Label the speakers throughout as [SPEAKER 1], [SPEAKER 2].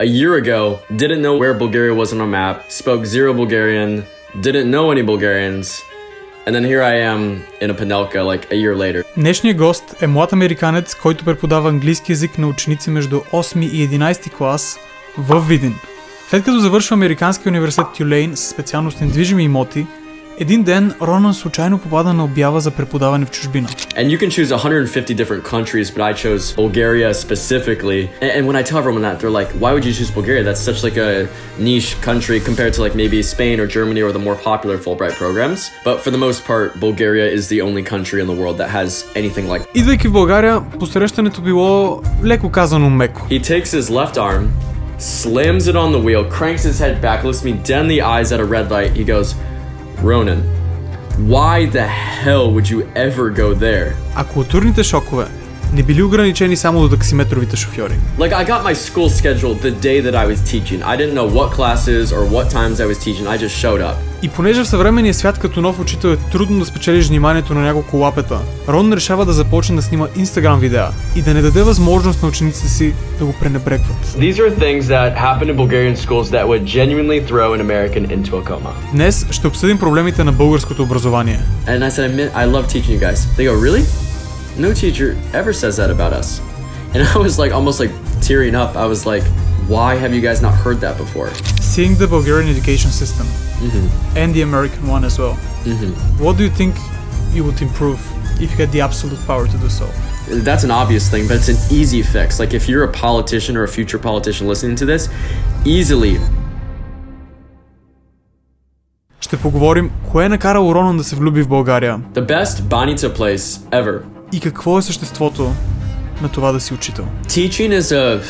[SPEAKER 1] a year ago, didn't know where Bulgaria was on a map, spoke zero Bulgarian, didn't know any Bulgarians, and then here I am in a Panelka like a year later.
[SPEAKER 2] Днешният гост е млад американец, който преподава английски език на ученици между 8 и 11 клас в Видин. След като завършва Американския университет Тюлейн с специалност недвижими имоти, един ден Ронан случайно попада на обява за преподаване в чужбина.
[SPEAKER 1] And you can choose 150 different countries, but I chose Bulgaria specifically. And when I tell everyone that, they're like, why would you choose Bulgaria? That's such like a niche country compared to like maybe Spain or Germany or the more popular Fulbright programs. But for the most part, Bulgaria is the only country in the world that has anything like.
[SPEAKER 2] Идвайки в България, посрещането било леко казано меко.
[SPEAKER 1] He takes his left arm, slams it on the wheel, cranks his head back, looks me dead in the eyes at a red light. He goes, Ronan, why the hell would you ever go there?
[SPEAKER 2] А културните шокове не били ограничени само до таксиметровите шофьори.
[SPEAKER 1] Like I got my school schedule the day that I was teaching. I didn't know what classes or what times I was teaching. I just showed up.
[SPEAKER 2] И понеже в съвременния свят като нов учител е трудно да спечелиш вниманието на няколко лапета, Рон решава да започне да снима Instagram видеа и да не даде възможност на учениците си да го пренебрегват.
[SPEAKER 1] These are things that happen in Bulgarian schools that would genuinely throw an American into a coma.
[SPEAKER 2] Днес ще обсъдим проблемите на българското образование.
[SPEAKER 1] And I said, I love teaching you guys. They go, really? No teacher ever says that about us. And I was like almost like tearing up. I was like, why have you guys not heard that before?
[SPEAKER 2] Seeing the Bulgarian education system and the American one as well. What do you think you would improve if you had the absolute power to do so?
[SPEAKER 1] That's an obvious thing, but it's an easy fix. Like if you're a politician or a future politician listening to this, easily.
[SPEAKER 2] Ще поговорим кое е накарало Ронан да се влюби в България.
[SPEAKER 1] The best banitsa place ever.
[SPEAKER 2] И какво е съществото на това да си учител.
[SPEAKER 1] Teaching is a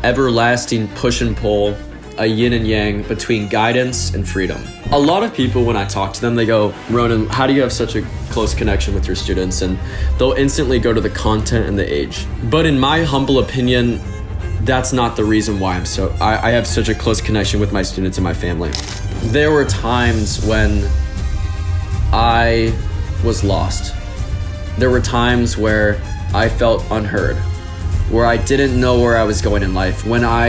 [SPEAKER 1] everlasting push and pull, a yin and yang between guidance and freedom. A lot of people, when I talk to them, they go, Ronan, how do you have such a close connection with your students? And they'll instantly go to the content and the age. But in my humble opinion, that's not the reason why I have such a close connection with my students and my family. There were times when I was lost. There were times where I felt unheard, where I didn't know where I was going in life, when I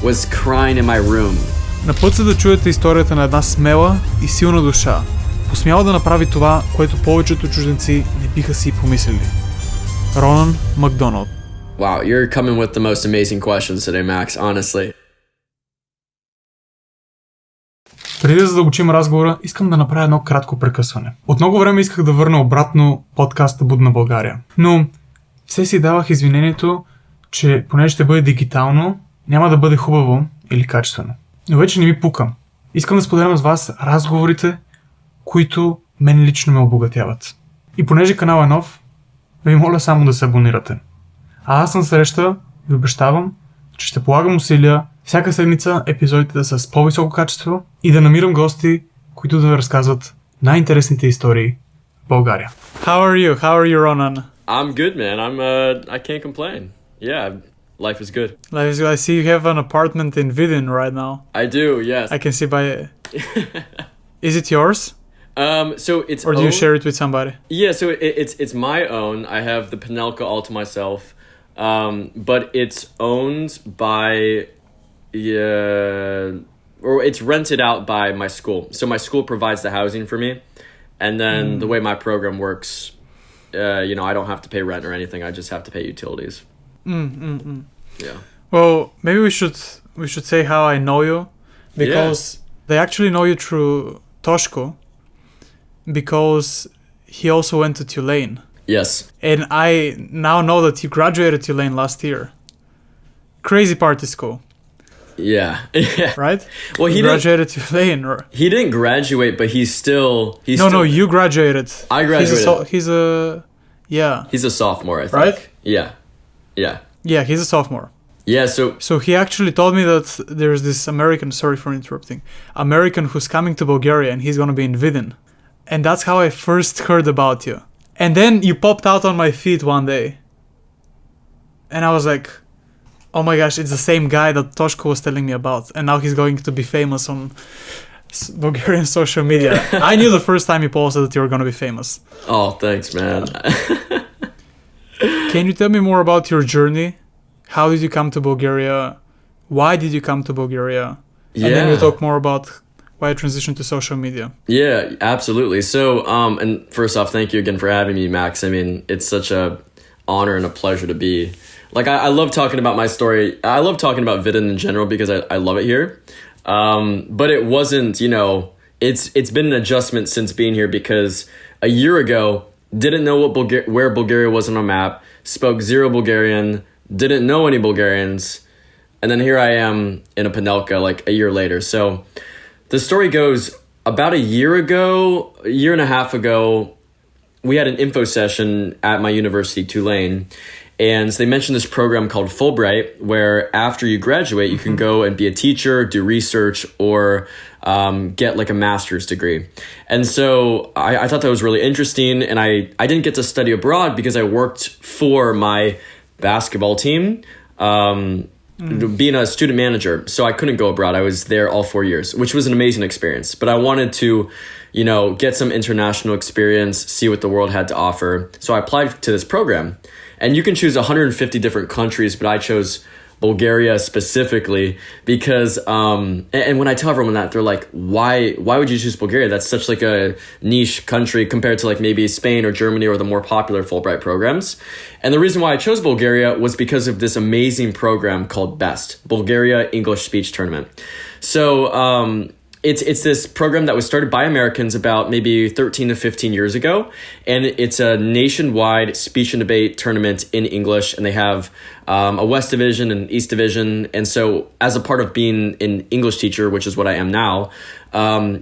[SPEAKER 1] was crying in my room.
[SPEAKER 2] На път се да чуете историята на една смела и силна душа, посмяла да направи това, което повечето чужденци не биха си помислили. Ронан Макдонъл.
[SPEAKER 1] Wow, you're coming with the most amazing questions today, Max, honestly.
[SPEAKER 2] Преди да задълбочим разговора, искам да направя едно кратко прекъсване. От много време исках да върна обратно подкаста Будна България. Но все си давах извинението, че понеже ще бъде дигитално, няма да бъде хубаво или качествено. Но вече не ми пука. Искам да споделям с вас разговорите, които мен лично ме обогатяват. И понеже канал е нов, ви моля само да се абонирате. А аз на среща ви обещавам, че ще полагам усилия всяка седмица епизодите да са с по-високо качество и да намирам гости, които да разказват най-интересните истории в България. How are you? How are you, Ronan?
[SPEAKER 1] I'm good, man. I can't complain. Yeah, life is good.
[SPEAKER 2] Life is good. I see you have an apartment in Vidin right now.
[SPEAKER 1] I do, yes.
[SPEAKER 2] I can see by Is it yours?
[SPEAKER 1] So it's
[SPEAKER 2] Or do you share it with somebody?
[SPEAKER 1] Yeah, so it's my own. I have the Panelka all to myself. But it's owned by or it's rented out by my school. So my school provides the housing for me, and then the way my program works, I don't have to pay rent or anything. I just have to pay utilities. Yeah.
[SPEAKER 2] Well, maybe we should say how I know you, because they actually know you through Toshko, because he also went to Tulane.
[SPEAKER 1] Yes.
[SPEAKER 2] And I now know that you graduated Tulane last year. Crazy party school.
[SPEAKER 1] Yeah.
[SPEAKER 2] Right?
[SPEAKER 1] Well, he
[SPEAKER 2] graduated Tulane.
[SPEAKER 1] He didn't graduate, but he's still.
[SPEAKER 2] No, you graduated.
[SPEAKER 1] I graduated.
[SPEAKER 2] He's
[SPEAKER 1] a sophomore, I think.
[SPEAKER 2] Right?
[SPEAKER 1] Yeah.
[SPEAKER 2] Yeah, he's a sophomore.
[SPEAKER 1] Yeah,
[SPEAKER 2] So he actually told me that there's this American, sorry for interrupting, American who's coming to Bulgaria and he's going to be in Vidin. And that's how I first heard about you. And then you popped out on my feed one day. And I was like, oh my gosh, it's the same guy that Toshko was telling me about. And now he's going to be famous on Bulgarian social media. I knew the first time you posted that you were going to be famous.
[SPEAKER 1] Oh, thanks, man.
[SPEAKER 2] Can you tell me more about your journey? How did you come to Bulgaria? why did you come to Bulgaria?
[SPEAKER 1] Yeah.
[SPEAKER 2] And then we'll talk more about why you transitioned to social media.
[SPEAKER 1] Yeah, absolutely. So, and first off, thank you again for having me, Max. I mean, it's such a honor and a pleasure to be. Like, I love talking about my story. I love talking about Vidin in general because I love it here. But it wasn't, it's been an adjustment since being here because a year ago, didn't know where Bulgaria was on a map, spoke zero Bulgarian, didn't know any Bulgarians, and then here I am in a Panelka like a year later. So the story goes, about a year and a half ago, we had an info session at my university, Tulane, and they mentioned this program called Fulbright, where after you graduate, you can go and be a teacher, do research, or get like a master's degree. And so I thought that was really interesting, and I didn't get to study abroad because I worked for my basketball team, being a student manager, so I couldn't go abroad. I was there all 4 years, which was an amazing experience. But I wanted to, get some international experience, see what the world had to offer. So I applied to this program. And you can choose 150 different countries, but I chose Bulgaria specifically because, and when I tell everyone that, they're like, why would you choose Bulgaria? That's such like a niche country compared to like maybe Spain or Germany or the more popular Fulbright programs. And the reason why I chose Bulgaria was because of this amazing program called BEST, Bulgaria English Speech Tournament. So, it's this program that was started by Americans about maybe 13 to 15 years ago, and it's a nationwide speech and debate tournament in English, and they have a West Division and East Division, and so as a part of being an English teacher, which is what I am now,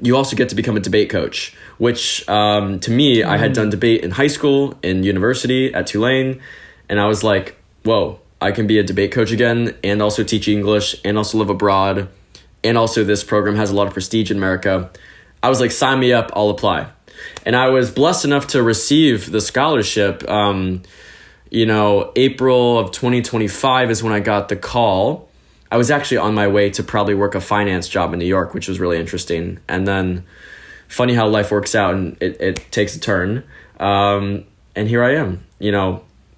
[SPEAKER 1] you also get to become a debate coach, which to me, I had done debate in high school, in university, at Tulane, and I was like, whoa, I can be a debate coach again, and also teach English, and also live abroad. And also this program has a lot of prestige in America. I was like, sign me up, I'll apply. And I was blessed enough to receive the scholarship. April of 2025 is when I got the call. I was actually on my way to probably work a finance job in New York, which was really interesting. And then funny how life works out and it takes a turn. And here I am,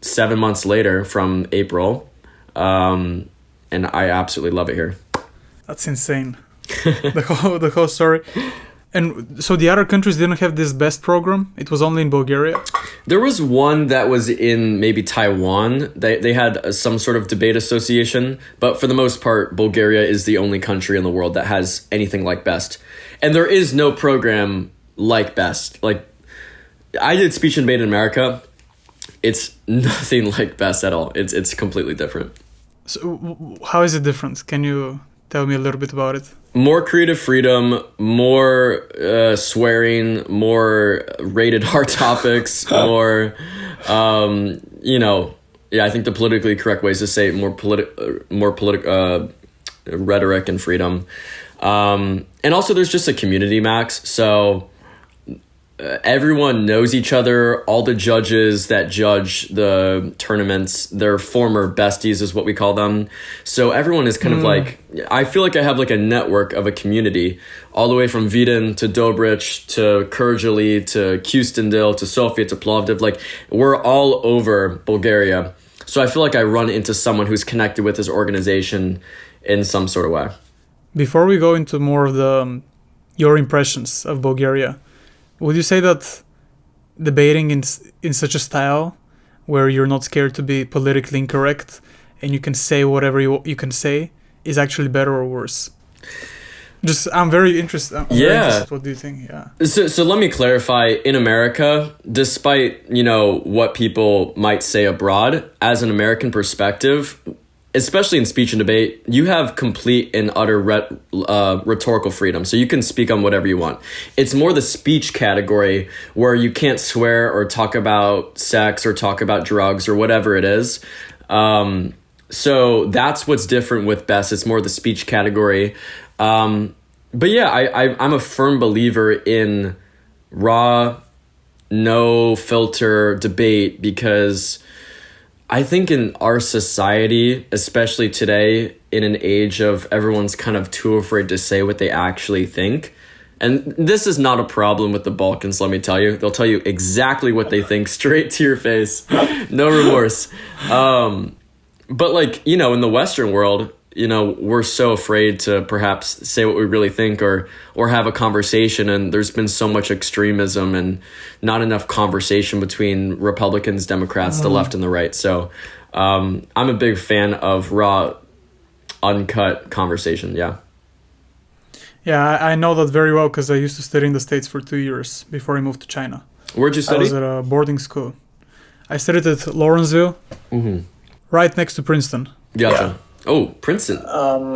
[SPEAKER 1] 7 months later from April. And I absolutely love it here.
[SPEAKER 2] That's insane. the whole story. And so the other countries didn't have this BEST program? It was only in Bulgaria?
[SPEAKER 1] There was one that was in maybe Taiwan. They had some sort of debate association. But for the most part, Bulgaria is the only country in the world that has anything like BEST. And there is no program like BEST. Like, I did speech and debate in America. It's nothing like BEST at all. It's completely different.
[SPEAKER 2] So how is it different? Can you tell me a little bit about it?
[SPEAKER 1] More creative freedom, more swearing, more rated R topics, more, I think the politically correct way is to say more political rhetoric and freedom. And also there's just a community, Max. So everyone knows each other. All the judges that judge the tournaments, they're former besties is what we call them. So everyone is kind of like, I feel like I have like a network of a community all the way from Vidin to Dobrich to Kyrgyzstan to Kustendil to Sofia to Plovdiv. Like, we're all over Bulgaria. So I feel like I run into someone who's connected with this organization in some sort of way.
[SPEAKER 2] Before we go into more of your impressions of Bulgaria, would you say that debating in such a style where you're not scared to be politically incorrect and you can say whatever you can say is actually better or worse? I'm very interested. What do you think? Yeah.
[SPEAKER 1] So let me clarify. In America, despite, what people might say abroad, as an American perspective, especially in speech and debate, you have complete and utter rhetorical freedom. So you can speak on whatever you want. It's more the speech category where you can't swear or talk about sex or talk about drugs or whatever it is. So that's what's different with BEST. It's more the speech category. But yeah, I'm a firm believer in raw, no filter debate because I think in our society, especially today, in an age of everyone's kind of too afraid to say what they actually think. And this is not a problem with the Balkans, let me tell you. They'll tell you exactly what they think straight to your face. No remorse. But in the Western world, we're so afraid to perhaps say what we really think or have a conversation. And there's been so much extremism and not enough conversation between Republicans, Democrats, the left and the right. So I'm a big fan of raw, uncut conversation. Yeah.
[SPEAKER 2] Yeah, I know that very well because I used to study in the States for 2 years before I moved to China.
[SPEAKER 1] Where'd you study?
[SPEAKER 2] I was at a boarding school. I studied at Lawrenceville, right next to Princeton.
[SPEAKER 1] Gotcha. Yeah. Oh, Princeton.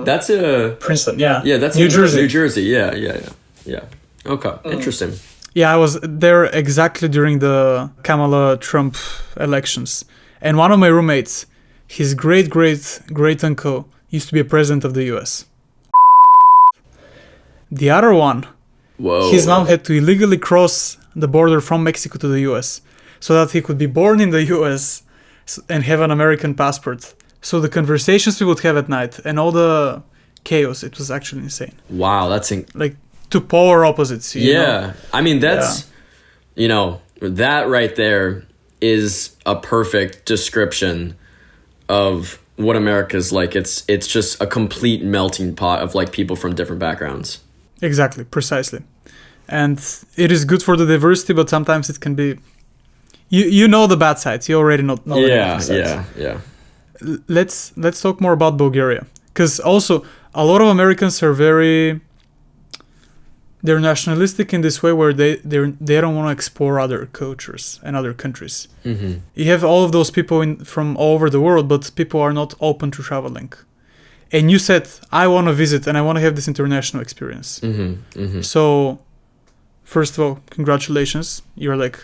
[SPEAKER 1] That's a...
[SPEAKER 2] Princeton, yeah.
[SPEAKER 1] Yeah, that's
[SPEAKER 2] New Jersey.
[SPEAKER 1] New Jersey, yeah. Okay, interesting.
[SPEAKER 2] Yeah, I was there exactly during the Kamala Trump elections. And one of my roommates, his great-great-great-uncle used to be a president of the US. The other one, his mom had to illegally cross the border from Mexico to the US so that he could be born in the US and have an American passport. So the conversations we would have at night and all the chaos, it was actually insane.
[SPEAKER 1] Wow, that's...
[SPEAKER 2] like two polar opposites. You know?
[SPEAKER 1] I mean, that's... that right there is a perfect description of what America's like. It's just a complete melting pot of like people from different backgrounds.
[SPEAKER 2] Exactly, precisely. And it is good for the diversity, but sometimes it can be... You know the bad sides. You already know the bad sides.
[SPEAKER 1] Yeah.
[SPEAKER 2] Let's talk more about Bulgaria. Because also, a lot of Americans are they're nationalistic in this way where they don't want to explore other cultures and other countries. Mm-hmm. You have all of those people from all over the world, but people are not open to traveling. And you said, I want to visit and I want to have this international experience. So, first of all, congratulations. You're like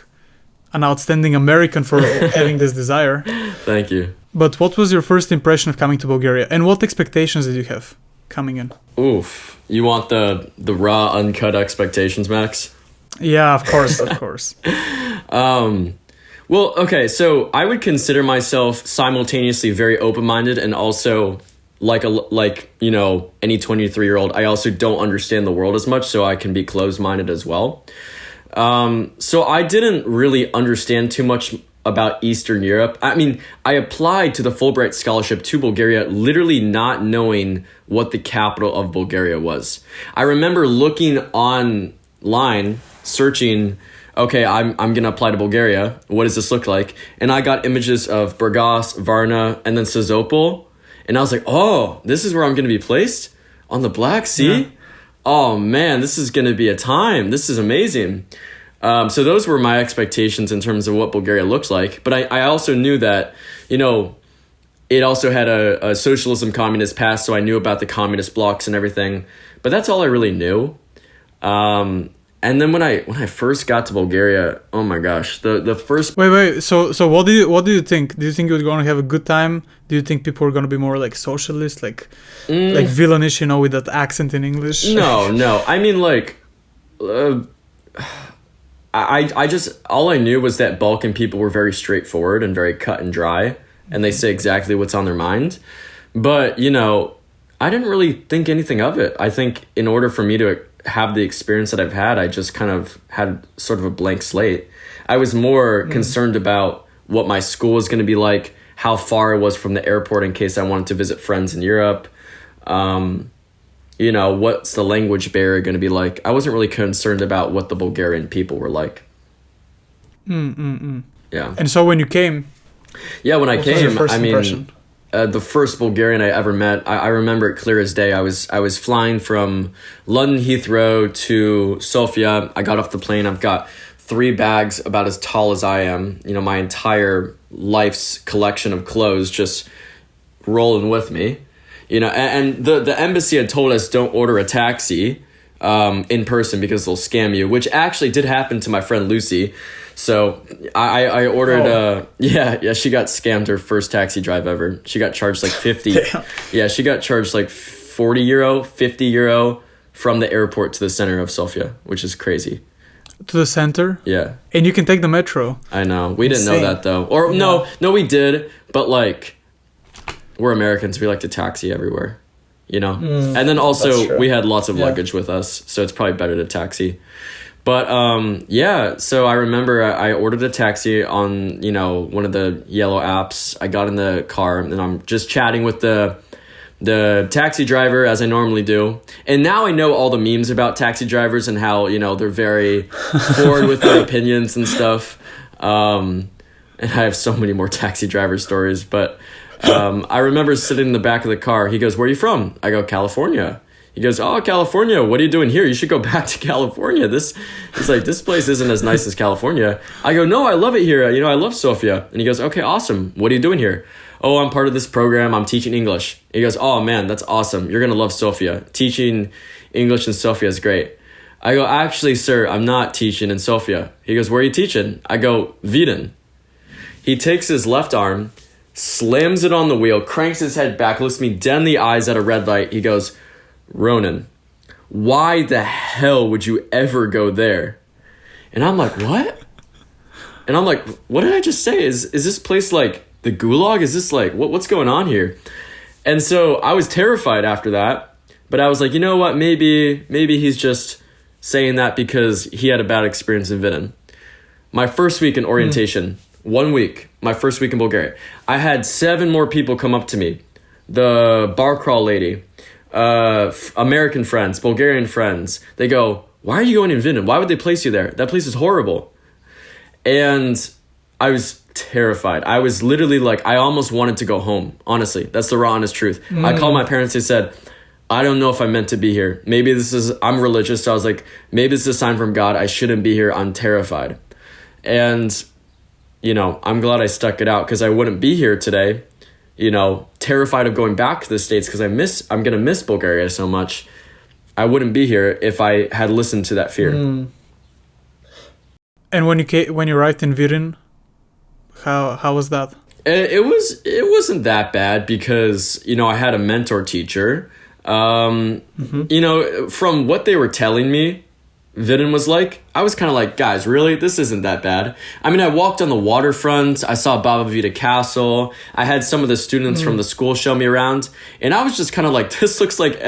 [SPEAKER 2] an outstanding American for having this desire.
[SPEAKER 1] Thank you.
[SPEAKER 2] But what was your first impression of coming to Bulgaria? And what expectations did you have coming in?
[SPEAKER 1] Oof. You want the raw, uncut expectations, Max?
[SPEAKER 2] Yeah, of course.
[SPEAKER 1] Well, okay, so I would consider myself simultaneously very open-minded and also like any 23-year-old, I also don't understand the world as much, so I can be closed-minded as well. So I didn't really understand too much about Eastern Europe. I mean, I applied to the Fulbright scholarship to Bulgaria, literally not knowing what the capital of Bulgaria was. I remember looking online, searching, okay, I'm going to apply to Bulgaria. What does this look like? And I got images of Burgas, Varna, and then Sozopol. And I was like, oh, this is where I'm going to be placed? On the Black Sea? Yeah. Oh, man, this is going to be a time. This is amazing. So those were my expectations in terms of what Bulgaria looked like. But I also knew that, it also had a socialism communist past, so I knew about the communist blocs and everything. But that's all I really knew. And then when I first got to Bulgaria, oh my gosh, the first...
[SPEAKER 2] Wait. So what do you think? Do you think you're going to have a good time? Do you think people are going to be more like socialist, like villainish, with that accent in English?
[SPEAKER 1] No. I mean, I just, all I knew was that Balkan people were very straightforward and very cut and dry, and they say exactly what's on their mind. But, I didn't really think anything of it. I think in order for me to have the experience that I've had, I just kind of had sort of a blank slate. I was more concerned about what my school was going to be like, how far it was from the airport in case I wanted to visit friends in Europe. What's the language barrier going to be like? I wasn't really concerned about what the Bulgarian people were like. Yeah.
[SPEAKER 2] And so when you came...
[SPEAKER 1] Yeah, when I came,
[SPEAKER 2] impression?
[SPEAKER 1] The first Bulgarian I ever met, I remember it clear as day. I was flying from London Heathrow to Sofia. I got off the plane. I've got 3 bags about as tall as I am. My entire life's collection of clothes just rolling with me. And the embassy had told us don't order a taxi in person because they'll scam you, which actually did happen to my friend Lucy. So I ordered she got scammed her first taxi drive ever. She got charged like 50. Yeah, she got charged like 40 euro, 50 euro from the airport to the center of Sofia, which is crazy.
[SPEAKER 2] To the center?
[SPEAKER 1] Yeah.
[SPEAKER 2] And you can take the metro.
[SPEAKER 1] I know. We didn't know that though. Or no, we did, but we're Americans, we like to taxi everywhere, and then also we had lots of luggage with us, so it's probably better to taxi. But so I remember I ordered a taxi on one of the yellow apps. I got in the car and I'm just chatting with the the taxi driver, as I normally do. And now I know all the memes about taxi drivers and how, they're very forward with their opinions and stuff. And I have so many more taxi driver stories. But I remember sitting in the back of the car. He goes, "Where are you from?" I go, "California." He goes, "Oh, California. What are you doing here? You should go back to California. He's like, this place isn't as nice as California." I go, "No, I love it here. I love Sofia." And he goes, "Okay, awesome. What are you doing here?" "Oh, I'm part of this program. I'm teaching English." He goes, "Oh man, that's awesome. You're going to love Sofia. Teaching English in Sofia is great." I go, "Actually, sir, I'm not teaching in Sofia." He goes, "Where are you teaching?" I go, "Vidin." He takes his left arm, slams it on the wheel, cranks his head back, looks me dead in the eyes at a red light. He goes, "Ronan, why the hell would you ever go there?" And I'm like, "What?" And I'm like, "What did I just say? Is this place like the gulag? Is this like, what's going on here?" And so I was terrified after that, but I was like, you know what? Maybe he's just saying that because he had a bad experience in Vidin. My first week in orientation, 1 week, my first week in Bulgaria, I had 7 more people come up to me. The bar crawl lady, American friends, Bulgarian friends. They go, "Why are you going in Vidin? Why would they place you there? That place is horrible." And I was terrified. I was literally like, I almost wanted to go home. Honestly, that's the raw honest truth. I called my parents. They said, "I don't know if I'm meant to be here. Maybe I'm religious." So I was like, maybe this is a sign from God. I shouldn't be here. I'm terrified. And, I'm glad I stuck it out because I wouldn't be here today, terrified of going back to the States because I'm going to miss Bulgaria so much. I wouldn't be here if I had listened to that fear.
[SPEAKER 2] And when you arrived in Vidin, how was that?
[SPEAKER 1] It wasn't that bad because, I had a mentor teacher. From what they were telling me, Vidin was like, I was kind of like, guys, really? This isn't that bad. I mean, I walked on the waterfront. I saw Baba Vita Castle. I had some of the students from the school show me around. And I was just kind of like, this looks like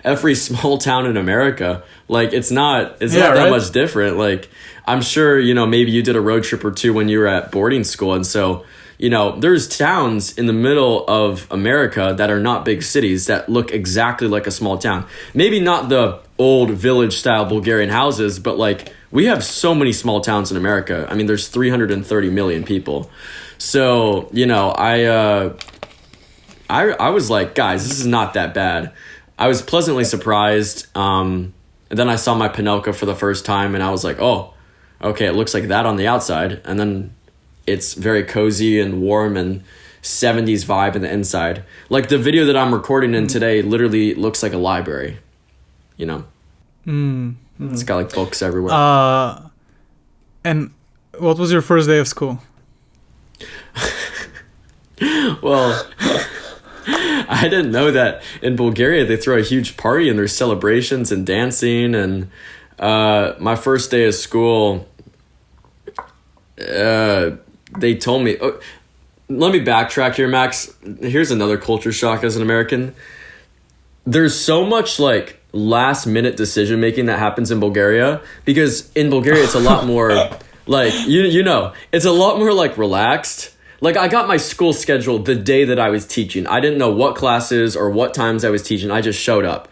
[SPEAKER 1] every small town in America. Like, it's not that much different. Like, I'm sure, maybe you did a road trip or two when you were at boarding school. And so, there's towns in the middle of America that are not big cities that look exactly like a small town. Maybe not the old village style Bulgarian houses, but like we have so many small towns in America. I mean, there's 330 million people. So, I was like, guys, this is not that bad. I was pleasantly surprised. And then I saw my Pinelka for the first time and I was like, oh, okay, it looks like that on the outside. And then it's very cozy and warm and 70s vibe in the inside. Like the video that I'm recording in today literally looks like a library, It's got like books everywhere.
[SPEAKER 2] And what was your first day of school?
[SPEAKER 1] Well, I didn't know that in Bulgaria they throw a huge party and there's celebrations and dancing. And my first day of school, they told me, let me backtrack here, Max. Here's another culture shock as an American. There's so much like last minute decision making that happens in Bulgaria because in Bulgaria it's a lot more like, it's a lot more like relaxed. Like I got my school schedule the day that I was teaching. I didn't know what classes or what times I was teaching. I just showed up.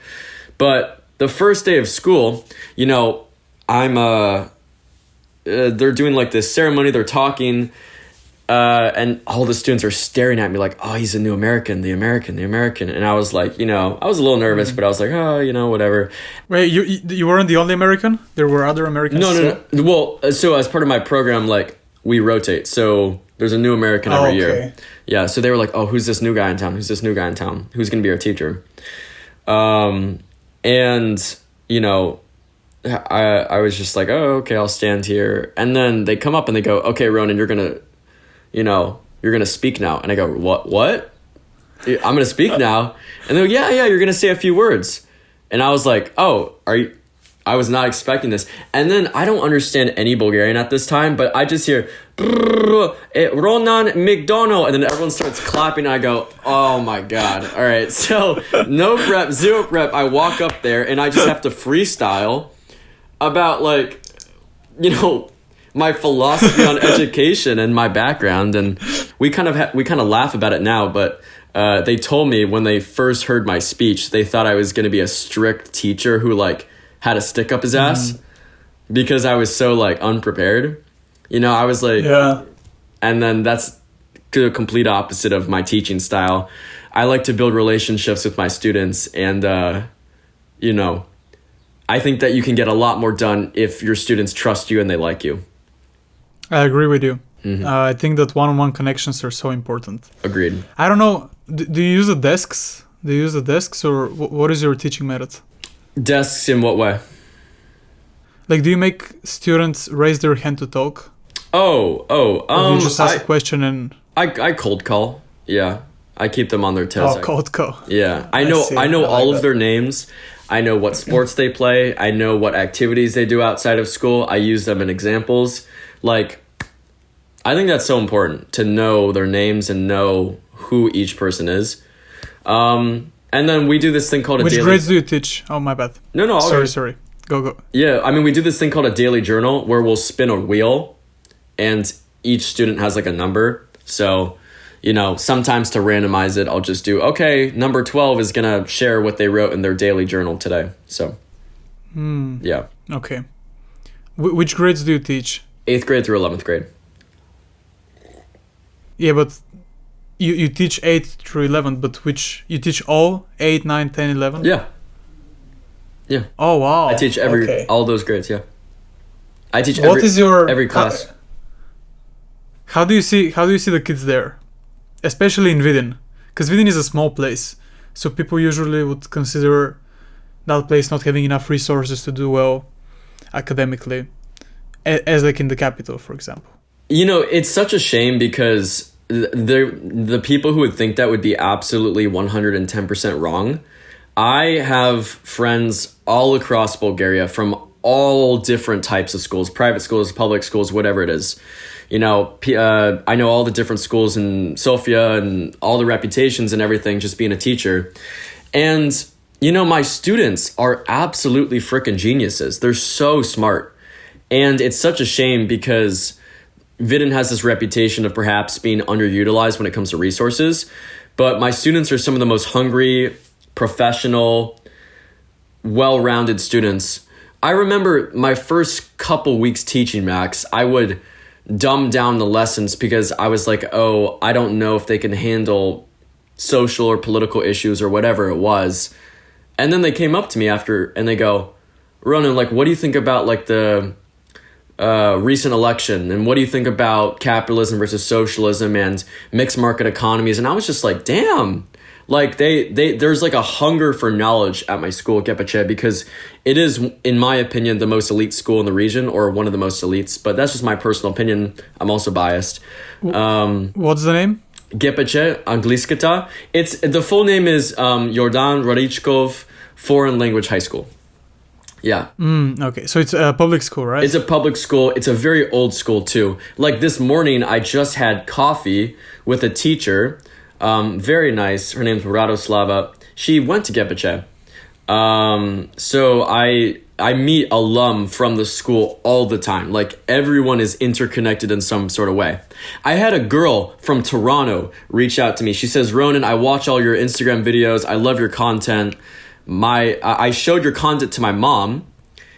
[SPEAKER 1] But the first day of school, they're doing like this ceremony, they're talking, and all the students are staring at me like, oh, he's a new American, the American. And I was like, I was a little nervous, but I was like, oh, whatever.
[SPEAKER 2] Wait, you weren't the only American? There were other Americans?
[SPEAKER 1] No. Well, so as part of my program, like we rotate. So there's a new American every year. Yeah. So they were like, oh, who's this new guy in town? Who's going to be our teacher? And, I was just like, oh, okay, I'll stand here. And then they come up and they go, okay, Ronan, you're going to speak now. And I go, what? I'm going to speak now. And they go, yeah, you're going to say a few words. And I was like, oh, I was not expecting this. And then I don't understand any Bulgarian at this time, but I just hear, Ronan Macdonъл. And then everyone starts clapping. And I go, oh my God. All right. So no prep, zero prep. I walk up there and I just have to freestyle about like, my philosophy on education and my background. And we kind of laugh about it now, but they told me when they first heard my speech, they thought I was going to be a strict teacher who like had a stick up his ass because I was so like unprepared. You know, I was like, and then that's the complete opposite of my teaching style. I like to build relationships with my students, and you know, I think that you can get a lot more done if your students trust you and they like you.
[SPEAKER 2] I agree with you. I think that one-on-one connections are so important.
[SPEAKER 1] Agreed.
[SPEAKER 2] I don't know, do you use the desks? Do you use the desks, or what is your teaching method?
[SPEAKER 1] Desks in what way?
[SPEAKER 2] Like, do you make students raise their hand to talk?
[SPEAKER 1] Or
[SPEAKER 2] you just ask a question and...
[SPEAKER 1] I cold call. Yeah. I keep them on their toes.
[SPEAKER 2] Oh, cold call.
[SPEAKER 1] Yeah. I know all of their names. I know what sports they play. I know what activities they do outside of school. I use them in examples. Like, I think that's so important to know their names and know who each person is. And then we do this thing called a daily...
[SPEAKER 2] Which grades do you teach? Oh, my bad.
[SPEAKER 1] No.
[SPEAKER 2] Sorry. Go.
[SPEAKER 1] Yeah, I mean, we do this thing called a daily journal where we'll spin a wheel and each student has like a number. So, you know, sometimes to randomize it, I'll just do, okay, number 12 is going to share what they wrote in their daily journal today. So, yeah.
[SPEAKER 2] Okay. Which grades do you teach?
[SPEAKER 1] 8th grade through 11th grade.
[SPEAKER 2] Yeah, but you teach 8 through 11, but which, you teach all 8, 9, 10, 11?
[SPEAKER 1] Yeah.
[SPEAKER 2] Oh, wow.
[SPEAKER 1] I teach all those grades, yeah. I teach every class.
[SPEAKER 2] How do you see the kids there? Especially in Vidin. Because Vidin is a small place. So people usually would consider that place not having enough resources to do well academically. As like in the capital, for example.
[SPEAKER 1] You know, it's such a shame because the people who would think that would be absolutely 110% wrong. I have friends all across Bulgaria from all different types of schools, private schools, public schools, whatever it is. You know, I know all the different schools in Sofia and all the reputations and everything, just being a teacher. And, you know, my students are absolutely freaking geniuses. They're so smart. And it's such a shame because Vidin has this reputation of perhaps being underutilized when it comes to resources. But my students are some of the most hungry, professional, well-rounded students. I remember my first couple weeks teaching, Max, I would dumb down the lessons because I was like, oh, I don't know if they can handle social or political issues or whatever it was. And then they came up to me after and they go, Ronan, like, what do you think about like the recent election? And what do you think about capitalism versus socialism and mixed market economies? And I was just like, damn. Like there's like a hunger for knowledge at my school, Какво, because it is, in my opinion, the most elite school in the region, or one of the most elites. But that's just my personal opinion. I'm also biased.
[SPEAKER 2] What's the name?
[SPEAKER 1] Какво, Angliskata. The full name is Jordan Radichkov Foreign Language High School. Yeah.
[SPEAKER 2] Okay, so it's a public school, right?
[SPEAKER 1] It's a public school. It's a very old school too. Like this morning, I just had coffee with a teacher. Very nice. Her name's Radoslava. She went to Какво. So I meet alum from the school all the time. Like everyone is interconnected in some sort of way. I had a girl from Toronto reach out to me. She says, Ronan, I watch all your Instagram videos. I love your content. I showed your content to my mom,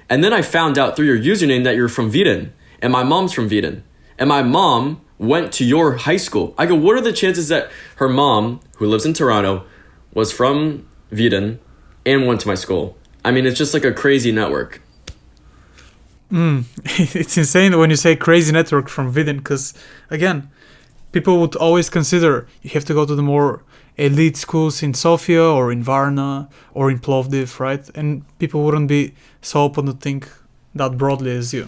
[SPEAKER 1] and then I found out through your username that you're from Vidin, and my mom's from Vidin, and my mom went to your high school. I go, what are the chances that her mom, who lives in Toronto, was from Vidin and went to my school? I mean, it's just like a crazy network.
[SPEAKER 2] It's insane when you say crazy network from Vidin, because again, people would always consider you have to go to the more elite schools in Sofia or in Varna or in Plovdiv, right? And people wouldn't be so open to think that broadly as you.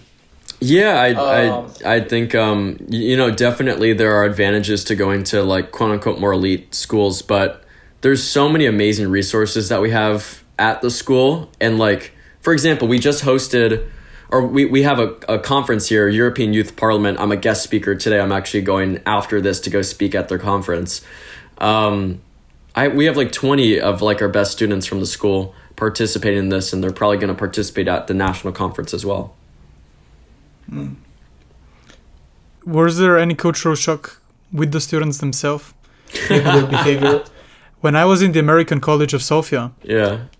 [SPEAKER 1] Yeah, I think, you know, definitely there are advantages to going to like quote unquote more elite schools, but there's so many amazing resources that we have at the school. And like, for example, we just hosted, or we have a conference here, European Youth Parliament. I'm a guest speaker today. I'm actually going after this to go speak at their conference. We have like 20 of like our best students from the school participating in this, and they're probably going to participate at the national conference as well.
[SPEAKER 2] Was there any cultural shock with the students themselves? Maybe their behavior? when I was in the American College of Sofia,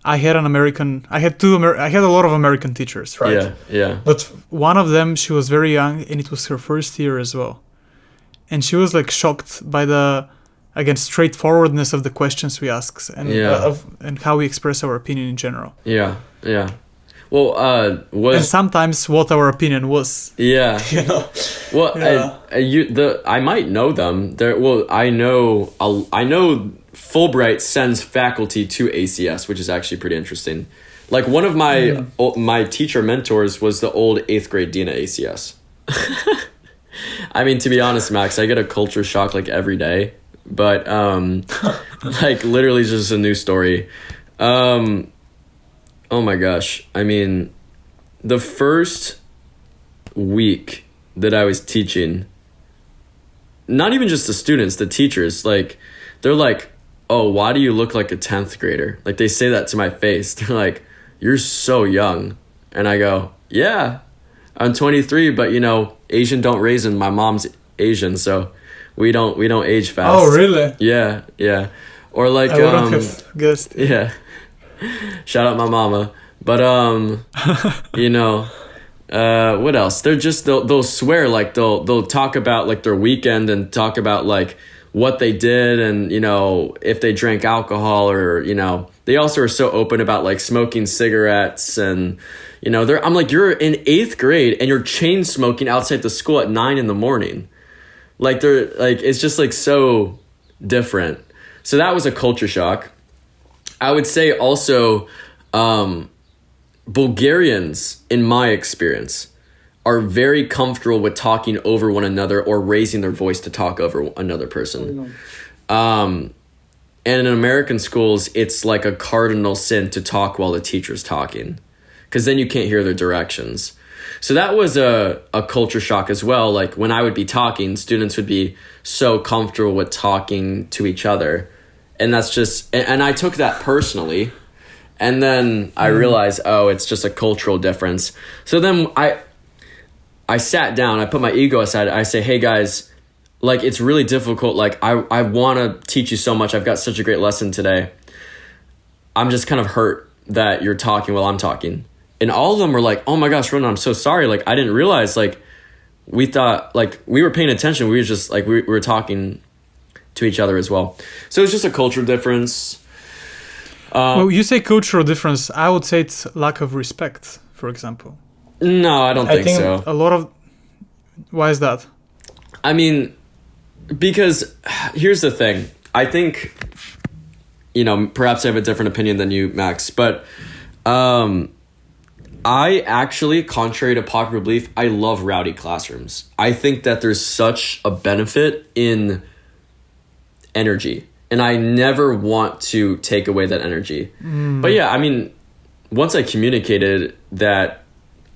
[SPEAKER 2] I had a lot of American teachers, right?
[SPEAKER 1] Yeah.
[SPEAKER 2] But one of them, she was very young, and it was her first year as well. And she was like shocked by the, again, straightforwardness of the questions we ask and how we express our opinion in general.
[SPEAKER 1] Yeah. Well,
[SPEAKER 2] and sometimes what our opinion was.
[SPEAKER 1] Yeah.
[SPEAKER 2] You know.
[SPEAKER 1] Well, I might know them. I know Fulbright sends faculty to ACS, which is actually pretty interesting. Like one of my teacher mentors was the old 8th grade dean at ACS. I mean, to be honest, Max, I get a culture shock like every day, but like literally just a new story. Oh my gosh. I mean, the first week that I was teaching, not even just the students, the teachers, like, they're like, oh, why do you look like a 10th grader? Like, they say that to my face. They're like, you're so young. And I go, yeah, I'm 23, but, you know, Asian don't raisin. My mom's Asian, so we don't age fast.
[SPEAKER 2] Oh, really?
[SPEAKER 1] Yeah. Or like,
[SPEAKER 2] I wouldn't have guessed.
[SPEAKER 1] Yeah. Shout out my mama. But, you know, what else? They'll swear, like they'll talk about like their weekend and talk about like what they did and, you know, if they drank alcohol or, you know, they also are so open about like smoking cigarettes and, you know, I'm like, you're in 8th grade and you're chain smoking outside the school at 9 a.m. Like they're like, it's just like so different. So that was a culture shock. I would say also, Bulgarians, in my experience, are very comfortable with talking over one another or raising their voice to talk over another person. And in American schools, it's like a cardinal sin to talk while the teacher's talking, because then you can't hear their directions. So that was a culture shock as well. Like when I would be talking, students would be so comfortable with talking to each other. And that's just, and I took that personally. And then I realized, oh, it's just a cultural difference. So then I sat down, I put my ego aside. I say, hey guys, like it's really difficult. Like I want to teach you so much. I've got such a great lesson today. I'm just kind of hurt that you're talking while I'm talking. And all of them were like, oh my gosh, Ronan, I'm so sorry. Like I didn't realize, like we thought, like we were paying attention. We were just like, we were talking to each other as well. So it's just a cultural difference.
[SPEAKER 2] Well, you say cultural difference. I would say it's lack of respect, for example.
[SPEAKER 1] No, I don't think so.
[SPEAKER 2] A lot of... Why is that?
[SPEAKER 1] I mean, because here's the thing. I think, you know, perhaps I have a different opinion than you, Max, but I actually, contrary to popular belief, I love rowdy classrooms. I think that there's such a benefit in energy. And I never want to take away that energy. But yeah, I mean, once I communicated that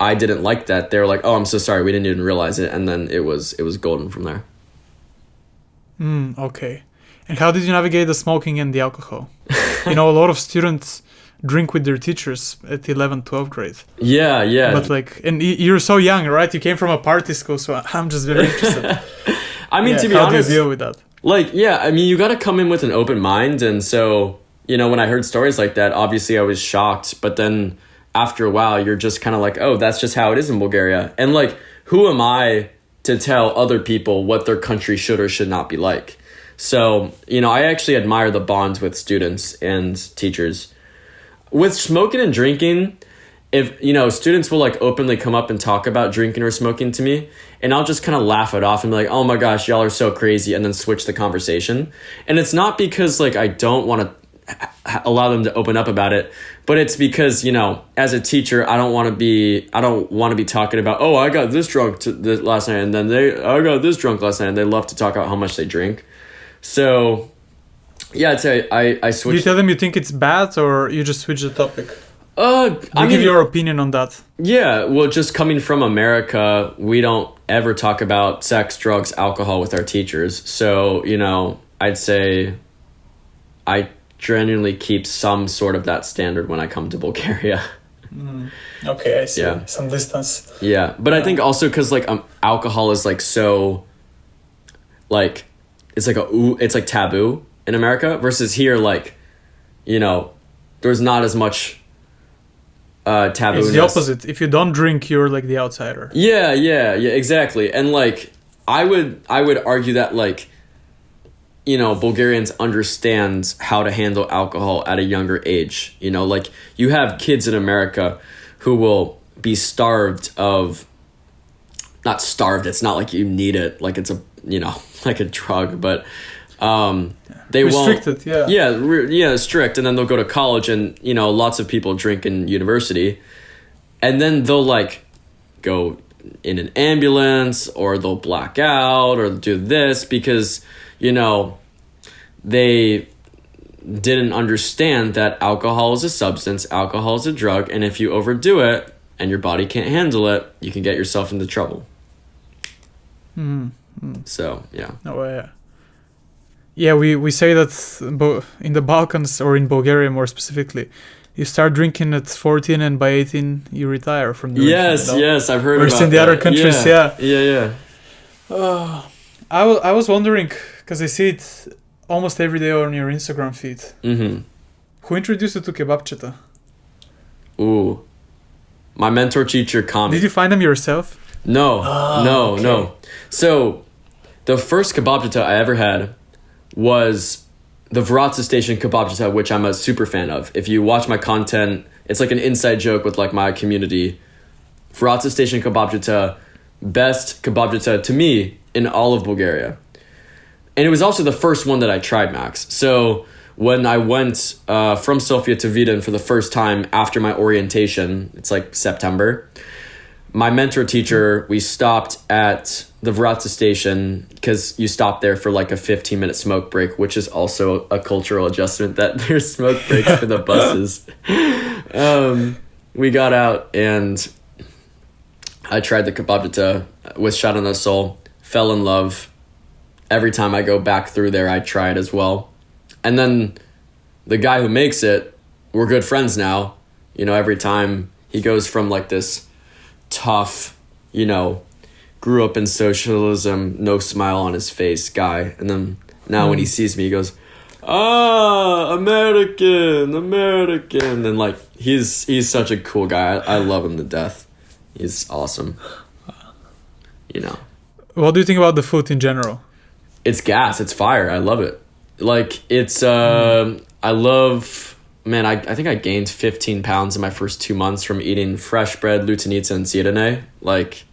[SPEAKER 1] I didn't like that, they were like, oh, I'm so sorry, we didn't even realize it. And then it was golden from there.
[SPEAKER 2] Okay. And how did you navigate the smoking and the alcohol? You know, a lot of students drink with their teachers at 11th, 12th grade.
[SPEAKER 1] Yeah.
[SPEAKER 2] But like, and you're so young, right? You came from a party school, so I'm just very interested.
[SPEAKER 1] I mean, to be honest,
[SPEAKER 2] how do you deal with that?
[SPEAKER 1] Like, yeah, I mean, you got to come in with an open mind. And so, you know, when I heard stories like that, obviously I was shocked. But then after a while, you're just kind of like, oh, that's just how it is in Bulgaria. And like, who am I to tell other people what their country should or should not be like? So, you know, I actually admire the bonds with students and teachers. With smoking and drinking, if, you know, students will like openly come up and talk about drinking or smoking to me, and I'll just kind of laugh it off and be like, oh my gosh, y'all are so crazy, and then switch the conversation. And it's not because like I don't want to allow them to open up about it, but it's because, you know, as a teacher, I don't want to be talking about, oh, I got this drunk last night, and then I got this drunk last night, and they love to talk about how much they drink. So yeah, I'd say I switched. Do
[SPEAKER 2] you tell them you think it's bad, or you just switch the topic?
[SPEAKER 1] I
[SPEAKER 2] give your opinion on that.
[SPEAKER 1] Yeah, well, just coming from America, we don't ever talk about sex, drugs, alcohol with our teachers. So, you know, I'd say I genuinely keep some sort of that standard when I come to Bulgaria.
[SPEAKER 2] Okay, I see.
[SPEAKER 1] Yeah.
[SPEAKER 2] Some distance.
[SPEAKER 1] Yeah, but I think also because like alcohol is like so, like it's like taboo. in America versus here, like, you know, there's not as much taboo.
[SPEAKER 2] It's the opposite. If you don't drink, you're like the outsider.
[SPEAKER 1] Yeah, exactly. And like, I would argue that, like, you know, Bulgarians understand how to handle alcohol at a younger age. You know, like, you have kids in America who will be starved of, not starved, it's not like you need it, like it's a, you know, like a drug, but they
[SPEAKER 2] restricted,
[SPEAKER 1] won't. Yeah, strict. And then they'll go to college and, you know, lots of people drink in university. And then they'll like go in an ambulance or they'll black out or do this because, you know, they didn't understand that alcohol is a substance, alcohol is a drug, and if you overdo it and your body can't handle it, you can get yourself into trouble. So, yeah.
[SPEAKER 2] Oh, yeah. Yeah, we say that in the Balkans, or in Bulgaria more specifically, you start drinking at 14 and by 18 you retire from drinking.
[SPEAKER 1] Yes, I've heard
[SPEAKER 2] about that. In the other countries,
[SPEAKER 1] Yeah.
[SPEAKER 2] I was wondering, because I see it almost every day on your Instagram feed.
[SPEAKER 1] Mm-hmm.
[SPEAKER 2] Who introduced you to kebabcheta?
[SPEAKER 1] Ooh. My mentor teacher, Kami.
[SPEAKER 2] Did you find them yourself?
[SPEAKER 1] No. So, the first kebabcheta I ever had was the Vratsa Station kebabcheta, which I'm a super fan of. If you watch my content, it's like an inside joke with like my community. Vratsa Station kebabcheta, best kebabcheta to me in all of Bulgaria. And it was also the first one that I tried, Max. So when I went from Sofia to Vidin for the first time after my orientation, it's like September, my mentor teacher, we stopped at the Vratsa station because you stop there for like a 15-minute smoke break, which is also a cultural adjustment that there's smoke breaks for the buses. We got out and I tried the kebabcheta with shot on the soul, fell in love. Every time I go back through there, I try it as well. And then the guy who makes it, we're good friends now. You know, every time he goes from like this tough, you know, grew up in socialism, no smile on his face guy. And then now when he sees me, he goes, American. And like, he's such a cool guy. I love him to death. He's awesome. You know.
[SPEAKER 2] What do you think about the food in general?
[SPEAKER 1] It's gas. It's fire. I love it. Like, it's, I love, man, I think I gained 15 pounds in my first 2 months from eating fresh bread, lutenica, and sirene. Like,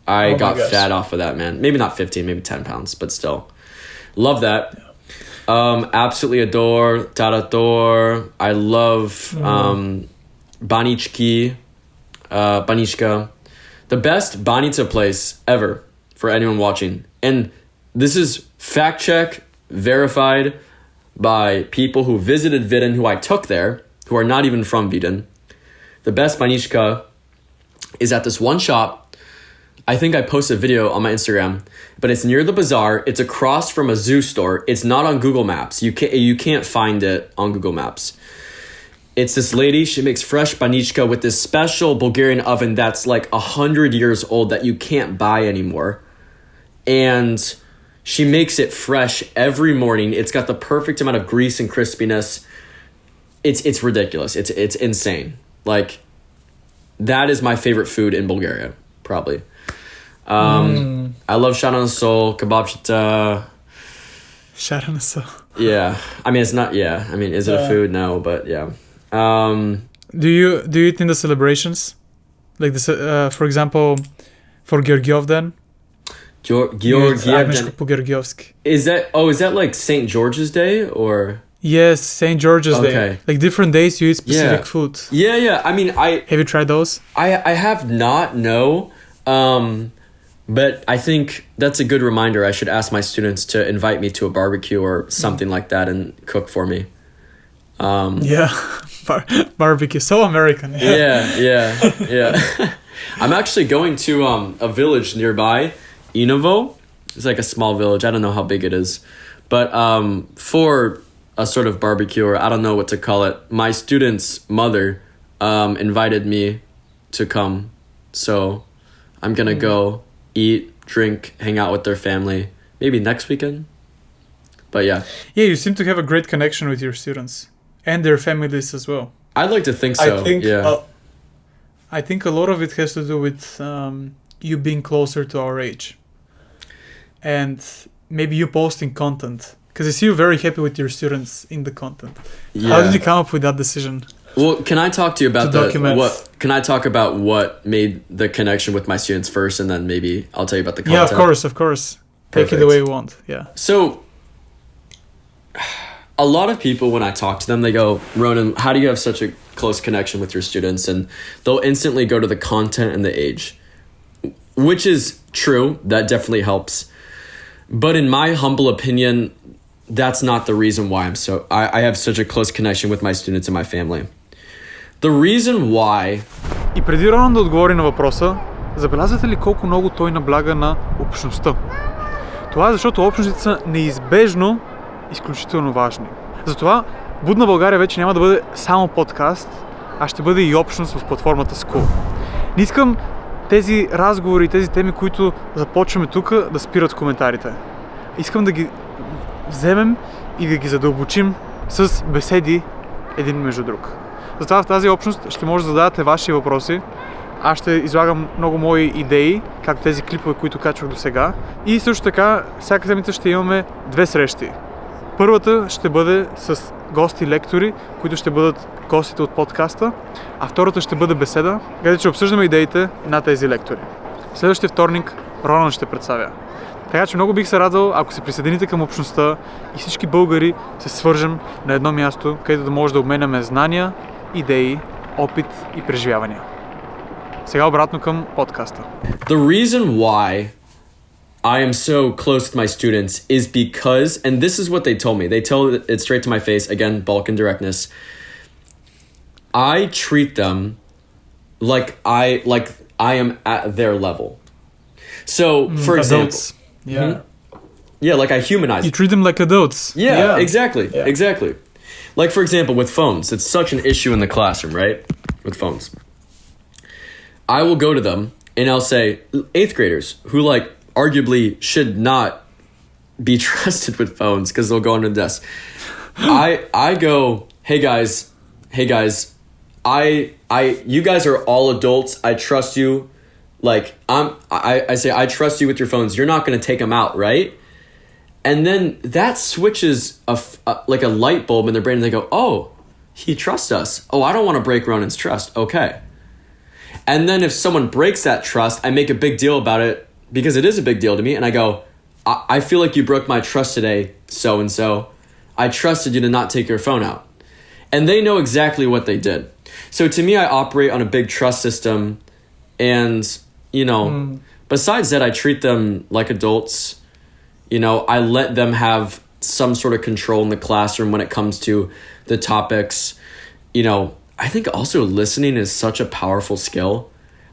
[SPEAKER 1] I got fat off of that, man. Maybe not 15, maybe 10 pounds, but still. Love that. Absolutely adore tarator. I love banichki, banichka. The best banitsa place ever for anyone watching. And this is fact check, verified by people who visited Vidin, who I took there, who are not even from Vidin. The best banichka is at this one shop. I think I posted a video on my Instagram, but it's near the bazaar. It's across from a zoo store. It's not on Google Maps. You can't find it on Google Maps. It's this lady. She makes fresh banichka with this special Bulgarian oven that's like 100 years old that you can't buy anymore. And she makes it fresh every morning. It's got the perfect amount of grease and crispiness. It's ridiculous. It's insane. Like, that is my favorite food in Bulgaria, probably. I love shot on the soul, kebabcheta.
[SPEAKER 2] Shot on the soul.
[SPEAKER 1] Yeah. I mean, it's not, yeah. I mean, is it a food? No, but yeah.
[SPEAKER 2] Do you eat in the celebrations? Like, this, for example, for Georgiev then? Is that like St. George's Day or? Yes, St. George's Day. Like different days you eat specific food.
[SPEAKER 1] Yeah. I mean, have
[SPEAKER 2] you tried those?
[SPEAKER 1] I have not, no. But I think that's a good reminder. I should ask my students to invite me to a barbecue or something like that and cook for me.
[SPEAKER 2] Barbecue, so American.
[SPEAKER 1] Yeah. I'm actually going to a village nearby. Inovo. It's like a small village. I don't know how big it is. But for a sort of barbecue, or I don't know what to call it, my student's mother invited me to come. So I'm going to go eat, drink, hang out with their family. Maybe next weekend. But yeah.
[SPEAKER 2] Yeah, you seem to have a great connection with your students and their families as well.
[SPEAKER 1] I'd like to think so.
[SPEAKER 2] I think a lot of it has to do with you being closer to our age. And maybe you posting content. Because I see you're very happy with your students in the content. Yeah. How did you come up with that decision?
[SPEAKER 1] Well, can I talk to you about can I talk about what made the connection with my students first, and then maybe I'll tell you about the content?
[SPEAKER 2] Yeah, of course. Perfect. Take it the way you want. Yeah.
[SPEAKER 1] So, a lot of people, when I talk to them, they go, Ronan, how do you have such a close connection with your students? And they'll instantly go to the content and the age, which is true. That definitely helps. But in my humble opinion, that's not the reason why I have such a close connection with my students and my family. The reason why...
[SPEAKER 2] И преди Ронан да отговори на въпроса, забелязвате ли колко много той набляга на общността? Това е защото общностите са неизбежно изключително важни. Затова Будна България вече няма да бъде само подкаст, а ще бъде и общност в платформата School. Не искам тези разговори, тези теми, които започваме тук, да спират в коментарите. Искам да ги вземем и да ги задълбочим с беседи един между друг. Затова в тази общност ще може да задавате ваши въпроси. Аз ще излагам много мои идеи, както тези клипове, които качвах до сега. И също така, всяка седмица ще имаме 2 срещи. Първата ще бъде с гости-лектори, които ще бъдат гостите от подкаста, а втората ще бъде беседа, където ще обсъждаме идеите на тези лектори. Следващия вторник Ронан ще представя. Така че много бих се радвал, ако се присъедините към общността и всички българи се свържем на едно място, където да може да обменяме знания, идеи, опит и преживявания. Сега обратно към подкаста.
[SPEAKER 1] The reason why I am so close with my students is because, and this is what they told me. They told it straight to my face, again, Balkan directness. I treat them like I am at their level. So, for example, yeah, like I humanize.
[SPEAKER 2] You treat them like adults.
[SPEAKER 1] Yeah. Exactly. Like, for example, with phones, it's such an issue in the classroom, right? With phones. I will go to them and I'll say, 8th graders who arguably should not be trusted with phones because they'll go under the desk. I go, hey guys, you guys are all adults. I trust you. I say, I trust you with your phones. You're not going to take them out, right? And then that switches like a light bulb in their brain, and they go, oh, he trusts us. Oh, I don't want to break Ronan's trust. Okay. And then if someone breaks that trust, I make a big deal about it because it is a big deal to me. And I go, I feel like you broke my trust today, so-and-so. I trusted you to not take your phone out. And they know exactly what they did. So to me, I operate on a big trust system. And, besides that, I treat them like adults. I let them have some sort of control in the classroom when it comes to the topics. I think also listening is such a powerful skill.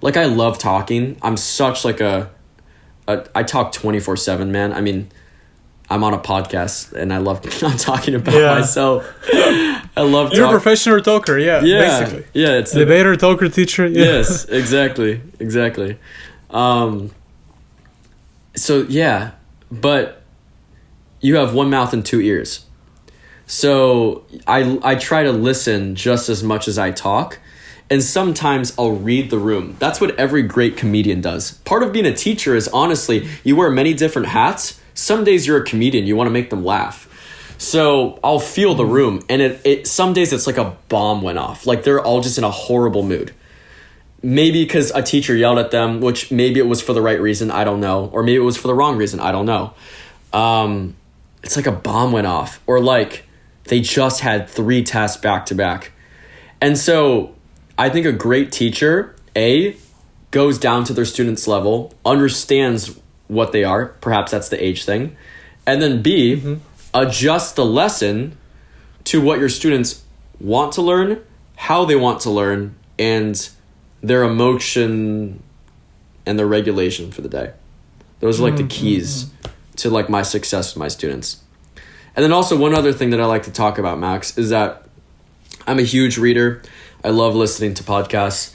[SPEAKER 1] Like, I love talking. I'm such I talk 24/7, man. I mean, I'm on a podcast and I'm talking about myself. I love talking.
[SPEAKER 2] You're a professional talker, basically.
[SPEAKER 1] Yeah, it's
[SPEAKER 2] debater, talker, teacher. Yeah.
[SPEAKER 1] Yes, exactly. So yeah, but you have one mouth and 2 ears. So I try to listen just as much as I talk. And sometimes I'll read the room. That's what every great comedian does. Part of being a teacher is, honestly, you wear many different hats. Some days you're a comedian. You want to make them laugh. So I'll feel the room. And some days it's like a bomb went off. Like they're all just in a horrible mood. Maybe because a teacher yelled at them, which maybe it was for the right reason. I don't know. Or maybe it was for the wrong reason. I don't know. It's like a bomb went off. Or like they just had 3 tests back to back. And so I think a great teacher, goes down to their students' level, understands what they are. Perhaps that's the age thing. And then B, adjusts the lesson to what your students want to learn, how they want to learn, and their emotion and their regulation for the day. Those are the keys to my success with my students. And then also one other thing that I like to talk about, Max, is that I'm a huge reader. I love listening to podcasts.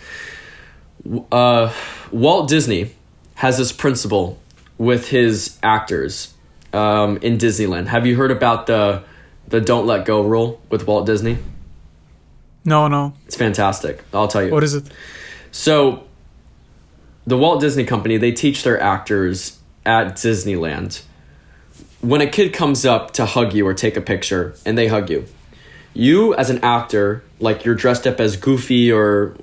[SPEAKER 1] Walt Disney has this principle with his actors, in Disneyland. Have you heard about the don't let go rule with Walt Disney?
[SPEAKER 2] No.
[SPEAKER 1] It's fantastic. I'll tell you.
[SPEAKER 2] What is it?
[SPEAKER 1] So, the Walt Disney Company, they teach their actors at Disneyland. When a kid comes up to hug you or take a picture and they hug you, you as an actor, like you're dressed up as Goofy or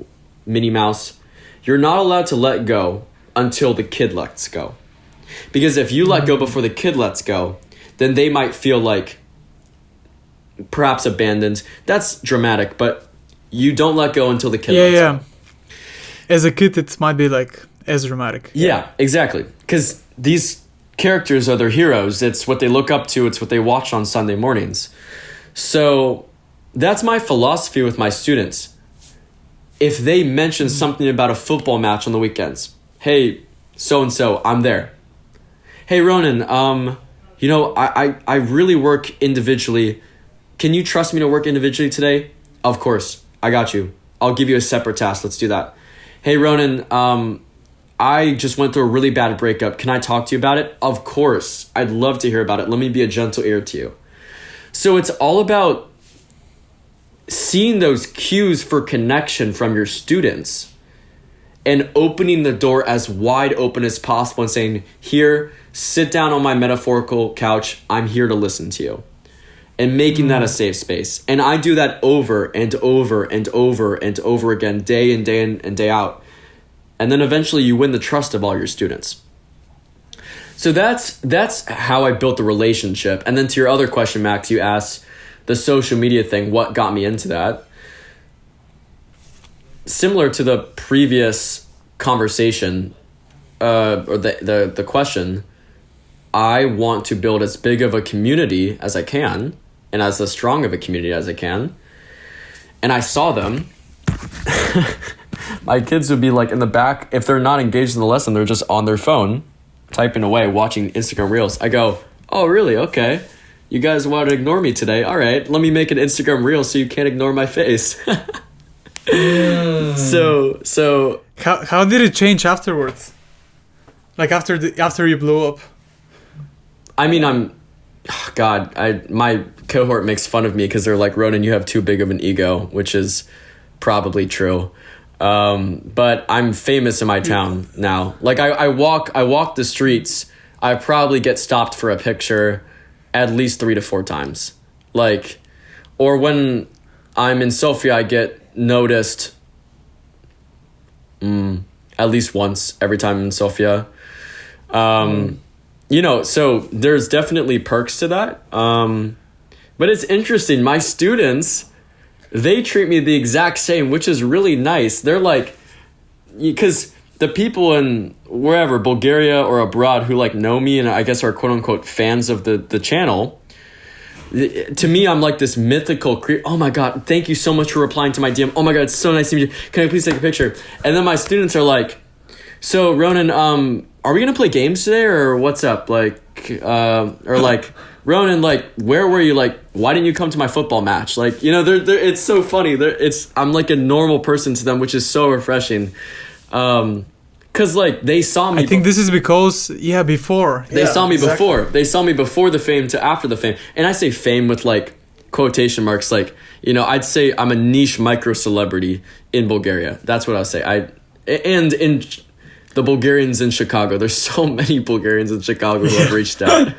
[SPEAKER 1] Minnie Mouse, you're not allowed to let go until the kid lets go. Because if you let go before the kid lets go, then they might feel like perhaps abandoned. That's dramatic, but you don't let go until the kid lets go.
[SPEAKER 2] As a kid, it might be like as dramatic.
[SPEAKER 1] Yeah, exactly. Because these characters are their heroes. It's what they look up to. It's what they watch on Sunday mornings. So that's my philosophy with my students. If they mention something about a football match on the weekends, hey, so-and-so, I'm there. Hey, Ronan, I really work individually. Can you trust me to work individually today? Of course. I got you. I'll give you a separate task. Let's do that. Hey, Ronan, I just went through a really bad breakup. Can I talk to you about it? Of course. I'd love to hear about it. Let me be a gentle ear to you. So it's all about seeing those cues for connection from your students and opening the door as wide open as possible and saying, here, sit down on my metaphorical couch. I'm here to listen to you. And making that a safe space. And I do that over and over and over and over again, day in, day in, and day out. And then eventually you win the trust of all your students. So that's how I built the relationship. And then to your other question, Max, you asked the social media thing, what got me into that? Similar to the previous conversation, or the question, I want to build as big of a community as I can, and as a strong of a community as I can. And I saw them. My kids would be like in the back, if they're not engaged in the lesson, they're just on their phone, typing away, watching Instagram Reels. I go, oh, really? Okay. You guys want to ignore me today? All right, let me make an Instagram Reel so you can't ignore my face. So
[SPEAKER 2] how did it change afterwards? Like after you blew up?
[SPEAKER 1] I mean, my cohort makes fun of me because they're like, Ronan, you have too big of an ego, which is probably true. But I'm famous in my town now. Like I walk the streets. I probably get stopped for a picture at least 3 to 4 times. Like, or when I'm in Sofia, I get noticed at least once every time in Sofia. So there's definitely perks to that. But it's interesting. My students, they treat me the exact same, which is really nice. They're like, because the people in wherever, Bulgaria or abroad, who like know me and I guess are quote unquote fans of the channel, to me, I'm like this mythical creature. Oh my God, thank you so much for replying to my DM. Oh my God, it's so nice to meet you. Can I please take a picture? And then my students are like, so Ronan, are we gonna play games today or what's up? Like, or like, Ronan, like, where were you? Like, why didn't you come to my football match? Like, they're it's so funny. I'm like a normal person to them, which is so refreshing. Cause like they saw me.
[SPEAKER 2] I think this is because before
[SPEAKER 1] they saw me exactly. Before they saw me before the fame to after the fame, and I say fame with like quotation marks. Like I'd say I'm a niche micro celebrity in Bulgaria. That's what I'll say. And in the Bulgarians in Chicago. There's so many Bulgarians in Chicago who have reached out.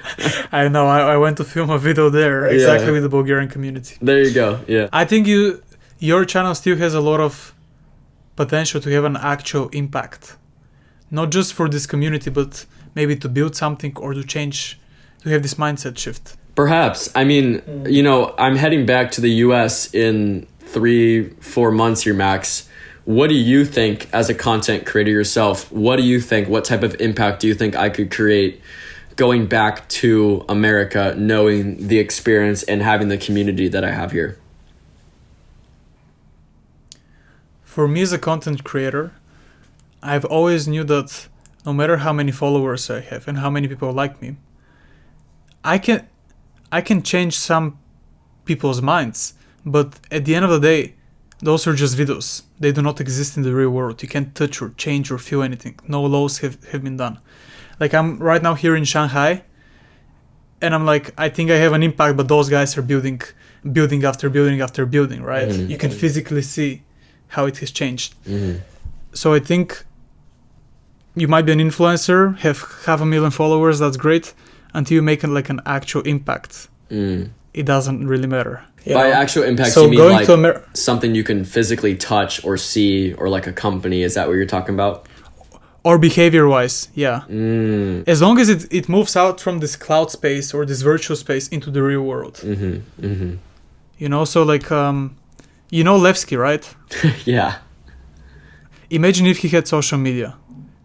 [SPEAKER 2] I know. I went to film a video there exactly with the Bulgarian community.
[SPEAKER 1] There you go. Yeah.
[SPEAKER 2] I think your channel still has a lot of potential to have an actual impact. Not just for this community, but maybe to build something or to change, to have this mindset shift.
[SPEAKER 1] Perhaps. I mean, I'm heading back to the US in 3-4 months here, Max. What do you think as a content creator yourself? What do you think? What type of impact do you think I could create going back to America, knowing the experience and having the community that I have here?
[SPEAKER 2] For me as a content creator, I've always knew that no matter how many followers I have and how many people like me, I can change some people's minds, but at the end of the day, those are just videos. They do not exist in the real world. You can't touch or change or feel anything. No laws have been done. Like I'm right now here in Shanghai, and I'm like, I think I have an impact, but those guys are building after building after building, right? You can physically see how it has changed. So I think you might be an influencer, have 500,000 followers, that's great, until you make like an actual impact. It doesn't really matter.
[SPEAKER 1] By actual impact,
[SPEAKER 2] so
[SPEAKER 1] you mean
[SPEAKER 2] going
[SPEAKER 1] like
[SPEAKER 2] to
[SPEAKER 1] something you can physically touch or see, or like a company? Is that what you're talking about?
[SPEAKER 2] Or behavior-wise, yeah. As long as it moves out from this cloud space or this virtual space into the real world. You know, so like, you know Levski, right?
[SPEAKER 1] Yeah.
[SPEAKER 2] Imagine if he had social media,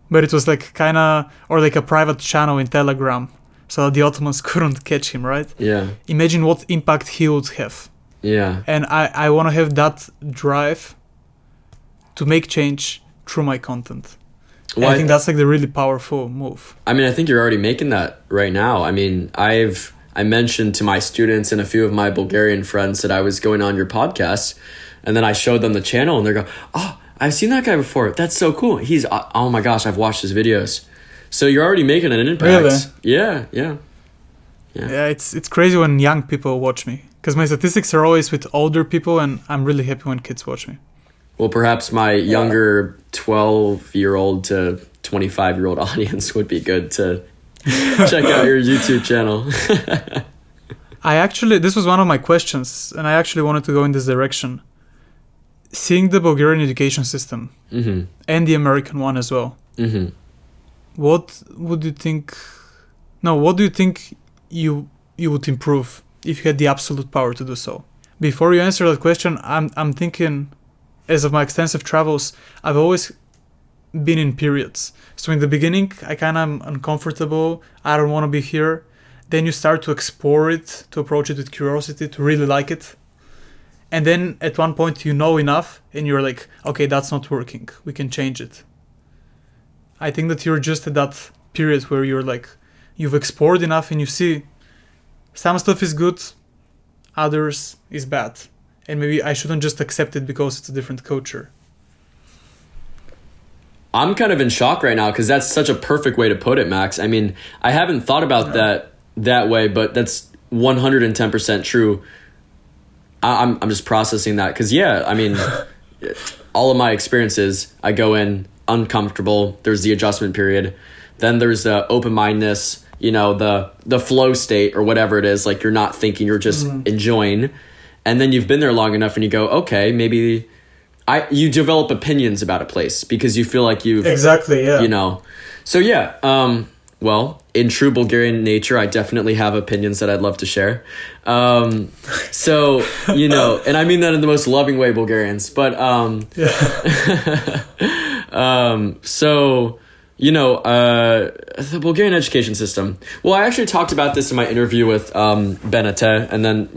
[SPEAKER 2] but it was like kind of, or like a private channel in Telegram, so that the Ottomans couldn't catch him, right?
[SPEAKER 1] Yeah.
[SPEAKER 2] Imagine what impact he would have.
[SPEAKER 1] Yeah.
[SPEAKER 2] And I want to have that drive to make change through my content. Well, I think that's like the really powerful move.
[SPEAKER 1] I mean, I think you're already making that right now. I mean, I mentioned to my students and a few of my Bulgarian friends that I was going on your podcast, and then I showed them the channel, and they go, "Oh, I've seen that guy before. That's so cool. He's, oh my gosh, I've watched his videos." So you're already making an impact.
[SPEAKER 2] Really?
[SPEAKER 1] Yeah.
[SPEAKER 2] Yeah, it's crazy when young people watch me, because my statistics are always with older people, and I'm really happy when kids watch me.
[SPEAKER 1] Well, perhaps my younger 12-year-old to 25-year-old audience would be good to check out your YouTube channel.
[SPEAKER 2] This was one of my questions, and I actually wanted to go in this direction. Seeing the Bulgarian education system and the American one as well, what do you think you would improve if you had the absolute power to do so? Before you answer that question, I'm thinking, as of my extensive travels, I've always been in periods. So in the beginning, I kind of am uncomfortable. I don't want to be here. Then you start to explore it, to approach it with curiosity, to really like it. And then at one point you know enough and you're like, okay, that's not working. We can change it. I think that you're just at that period where you're like, you've explored enough and you see some stuff is good, others is bad. And maybe I shouldn't just accept it because it's a different culture.
[SPEAKER 1] I'm kind of in shock right now because that's such a perfect way to put it, Max. I mean, I haven't thought about that way, but that's 110% true. I'm just processing that because, yeah, I mean, all of my experiences, I go in uncomfortable. There's the adjustment period. Then there's the open-mindedness, you know, the flow state or whatever it is. Like you're not thinking, you're just enjoying. And then you've been there long enough and you go, okay, maybe you develop opinions about a place because you feel like you've...
[SPEAKER 2] Exactly, yeah.
[SPEAKER 1] You know. So, yeah, well, in true Bulgarian nature, I definitely have opinions that I'd love to share. So, you know, and I mean that in the most loving way, Bulgarians. But, so... You know, the Bulgarian education system. Well, I actually talked about this in my interview with Benete, and then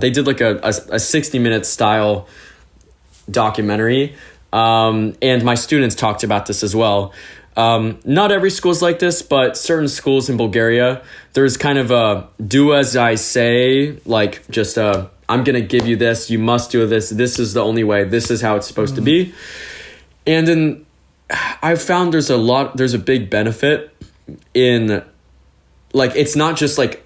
[SPEAKER 1] they did like a 60-minute style documentary, and my students talked about this as well. Not every school is like this, but certain schools in Bulgaria, there's kind of a do as I say, like just I'm going to give you this, you must do this, this is the only way, this is how it's supposed to be. And then I've found there's a big benefit in, like, it's not just like,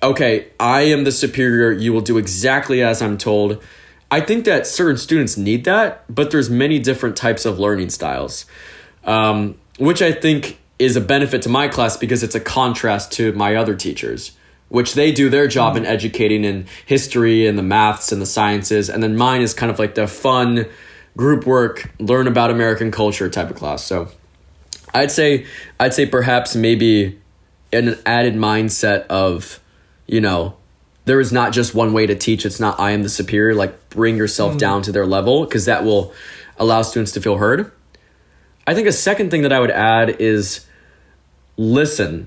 [SPEAKER 1] okay, I am the superior, you will do exactly as I'm told. I think that certain students need that, but there's many different types of learning styles, which I think is a benefit to my class because it's a contrast to my other teachers, which they do their job in educating in history and the maths and the sciences. And then mine is kind of like the fun group work, learn about American culture type of class. So I'd say perhaps maybe an added mindset of, you know, there is not just one way to teach. It's not I am the superior, like bring yourself down to their level, because that will allow students to feel heard. I think a second thing that I would add is listen.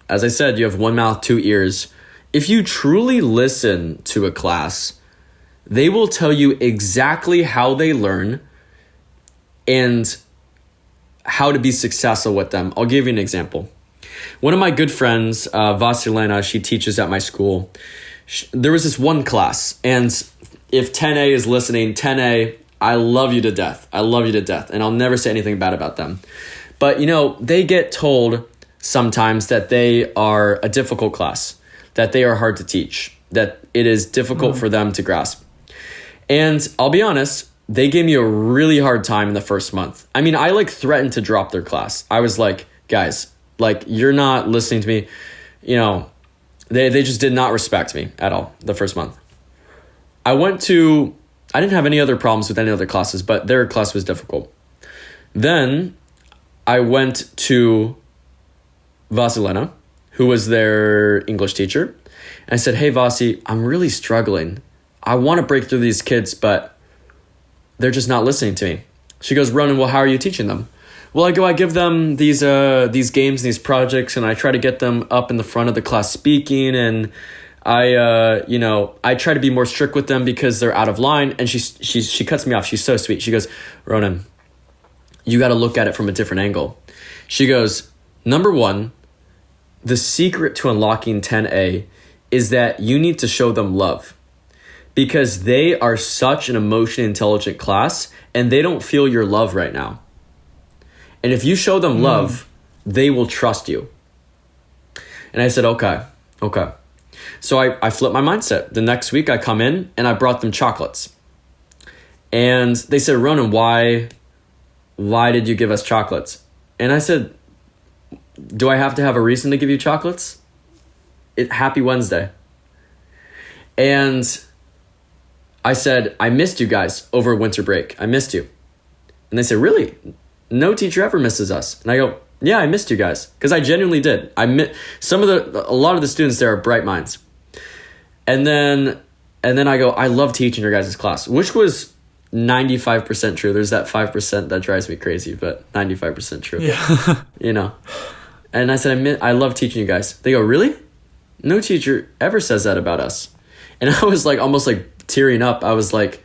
[SPEAKER 1] As I said, you have one mouth, two ears. If you truly listen to a class, they will tell you exactly how they learn and how to be successful with them. I'll give you an example. One of my good friends, Vasilena, she teaches at my school. There was this one class, and if 10A is listening, 10A, I love you to death. I love you to death, and I'll never say anything bad about them. But, you know, they get told sometimes that they are a difficult class. that they are hard to teach, that it is difficult for them to grasp. And I'll be honest, they gave me a really hard time in the first month. I mean, I like threatened to drop their class. I was like, guys, like, you're not listening to me. You know, they just did not respect me at all the first month. I didn't have any other problems with any other classes, but their class was difficult. Then I went to Vasilena, who was their English teacher. And I said, hey, Vasi, I'm really struggling. I want to break through these kids, but they're just not listening to me. She goes, Ronan, well, how are you teaching them? Well, I give them these games, these projects, and I try to get them up in the front of the class speaking, and I try to be more strict with them because they're out of line. And she cuts me off. She's so sweet. She goes, Ronan, you got to look at it from a different angle. She goes, number one, the secret to unlocking 10A is that you need to show them love, because they are such an emotionally intelligent class and they don't feel your love right now. And if you show them love, they will trust you. And I said, okay. So I flipped my mindset. The next week I come in and I brought them chocolates. And they said, Ronan, why did you give us chocolates? And I said, do I have to have a reason to give you chocolates? Happy Wednesday. And I said, I missed you guys over winter break. I missed you. And they said, really? No teacher ever misses us. And I go, yeah, I missed you guys. Because I genuinely did. A lot of the students there are bright minds. And then I go, I love teaching your guys' class, which was 95% true. There's that 5% that drives me crazy, but 95% true.
[SPEAKER 2] Yeah.
[SPEAKER 1] You know. And I said, I love teaching you guys. They go, really? No teacher ever says that about us. And I was like, almost like tearing up. I was like,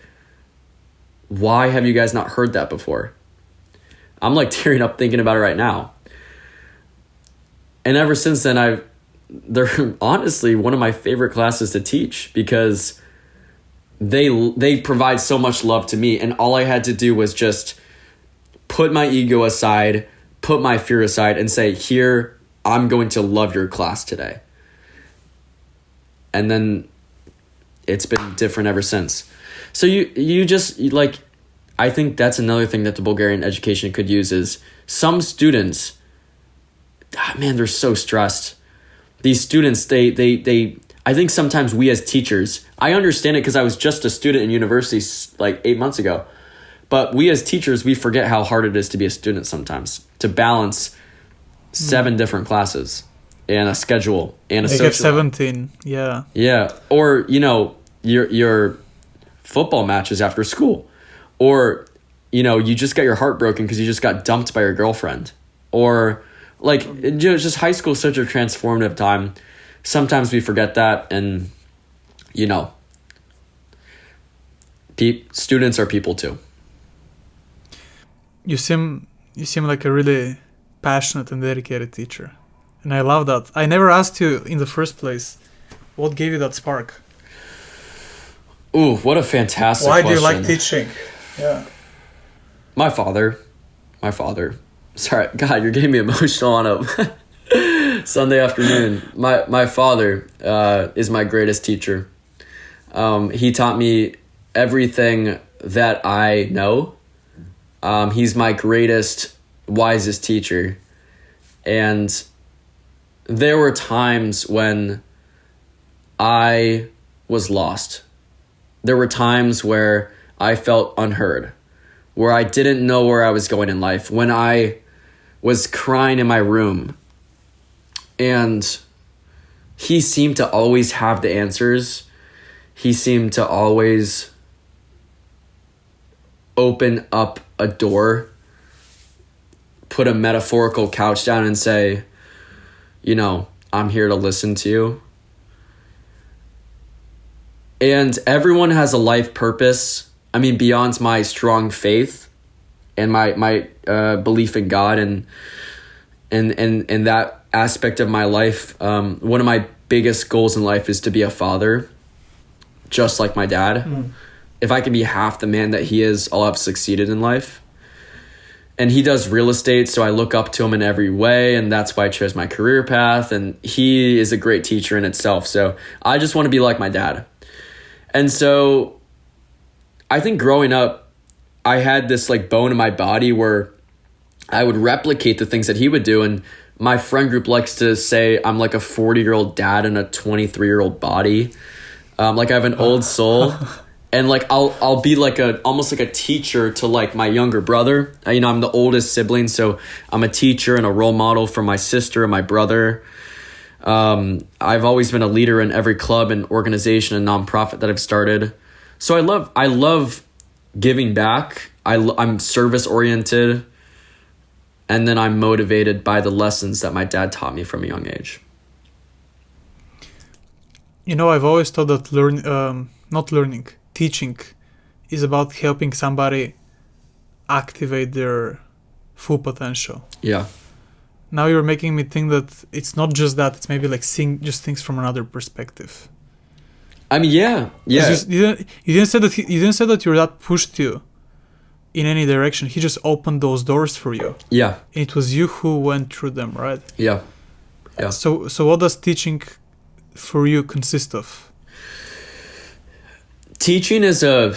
[SPEAKER 1] why have you guys not heard that before? I'm like tearing up thinking about it right now. And ever since then, they're honestly one of my favorite classes to teach, because they provide so much love to me. And all I had to do was just put my ego aside, put my fear aside, and say, here, I'm going to love your class today. And then it's been different ever since. So you just, like, I think that's another thing that the Bulgarian education could use is some students, they're so stressed. These students, they I think sometimes we as teachers, I understand it because I was just a student in university like 8 months ago. But we as teachers, we forget how hard it is to be a student sometimes, to balance 7 different classes and a schedule and a social.
[SPEAKER 2] 17, yeah.
[SPEAKER 1] Yeah, or, your football matches after school. Or, you just got your heart broken because you just got dumped by your girlfriend. Or, just high school is such a transformative time. Sometimes we forget that, and, students are people too.
[SPEAKER 2] You seem like a really passionate and dedicated teacher. And I love that. I never asked you in the first place, what gave you that spark?
[SPEAKER 1] Ooh, what a fantastic question.
[SPEAKER 2] Why do you like teaching? Yeah.
[SPEAKER 1] My father. Sorry, God, you're getting me emotional on a Sunday afternoon. My father is my greatest teacher. He taught me everything that I know. He's my greatest, wisest teacher. And there were times when I was lost. There were times where I felt unheard, where I didn't know where I was going in life, when I was crying in my room. And he seemed to always have the answers. He seemed to always open up a door, put a metaphorical couch down and say, I'm here to listen to you. And everyone has a life purpose. I mean, beyond my strong faith and my belief in God and that aspect of my life, one of my biggest goals in life is to be a father, just like my dad. If I can be half the man that he is, I'll have succeeded in life. And he does real estate, so I look up to him in every way, and that's why I chose my career path. And he is a great teacher in itself. So I just want to be like my dad. And so I think growing up, I had this like bone in my body where I would replicate the things that he would do. And my friend group likes to say I'm like a 40-year-old dad in a 23-year-old body. Like I have an old soul. And like I'll be like almost like a teacher to like my younger brother. You know, I'm the oldest sibling, so I'm a teacher and a role model for my sister and my brother. I've always been a leader in every club and organization and nonprofit that I've started. So I love giving back. I'm service oriented, and then I'm motivated by the lessons that my dad taught me from a young age.
[SPEAKER 2] You know, I've always thought that teaching is about helping somebody activate their full potential.
[SPEAKER 1] Yeah.
[SPEAKER 2] Now you're making me think that it's not just that, it's maybe like seeing just things from another perspective.
[SPEAKER 1] I mean, yeah.
[SPEAKER 2] You didn't say that your dad pushed you in any direction. He just opened those doors for you.
[SPEAKER 1] Yeah.
[SPEAKER 2] And it was you who went through them, right?
[SPEAKER 1] Yeah.
[SPEAKER 2] So what does teaching for you consist of?
[SPEAKER 1] Teaching is a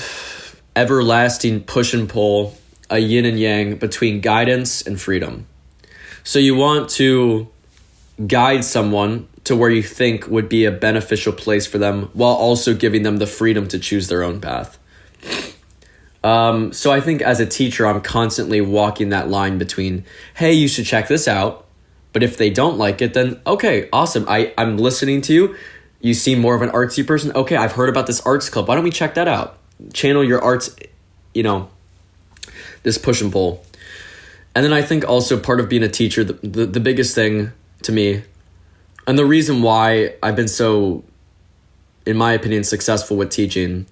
[SPEAKER 1] everlasting push and pull, a yin and yang between guidance and freedom. So you want to guide someone to where you think would be a beneficial place for them while also giving them the freedom to choose their own path. So I think as a teacher, I'm constantly walking that line between, hey, you should check this out. But if they don't like it, then okay, awesome. I'm listening to you. You seem more of an artsy person. Okay, I've heard about this arts club. Why don't we check that out? Channel your arts, this push and pull. And then I think also part of being a teacher, the biggest thing to me, and the reason why I've been so, in my opinion, successful with teaching,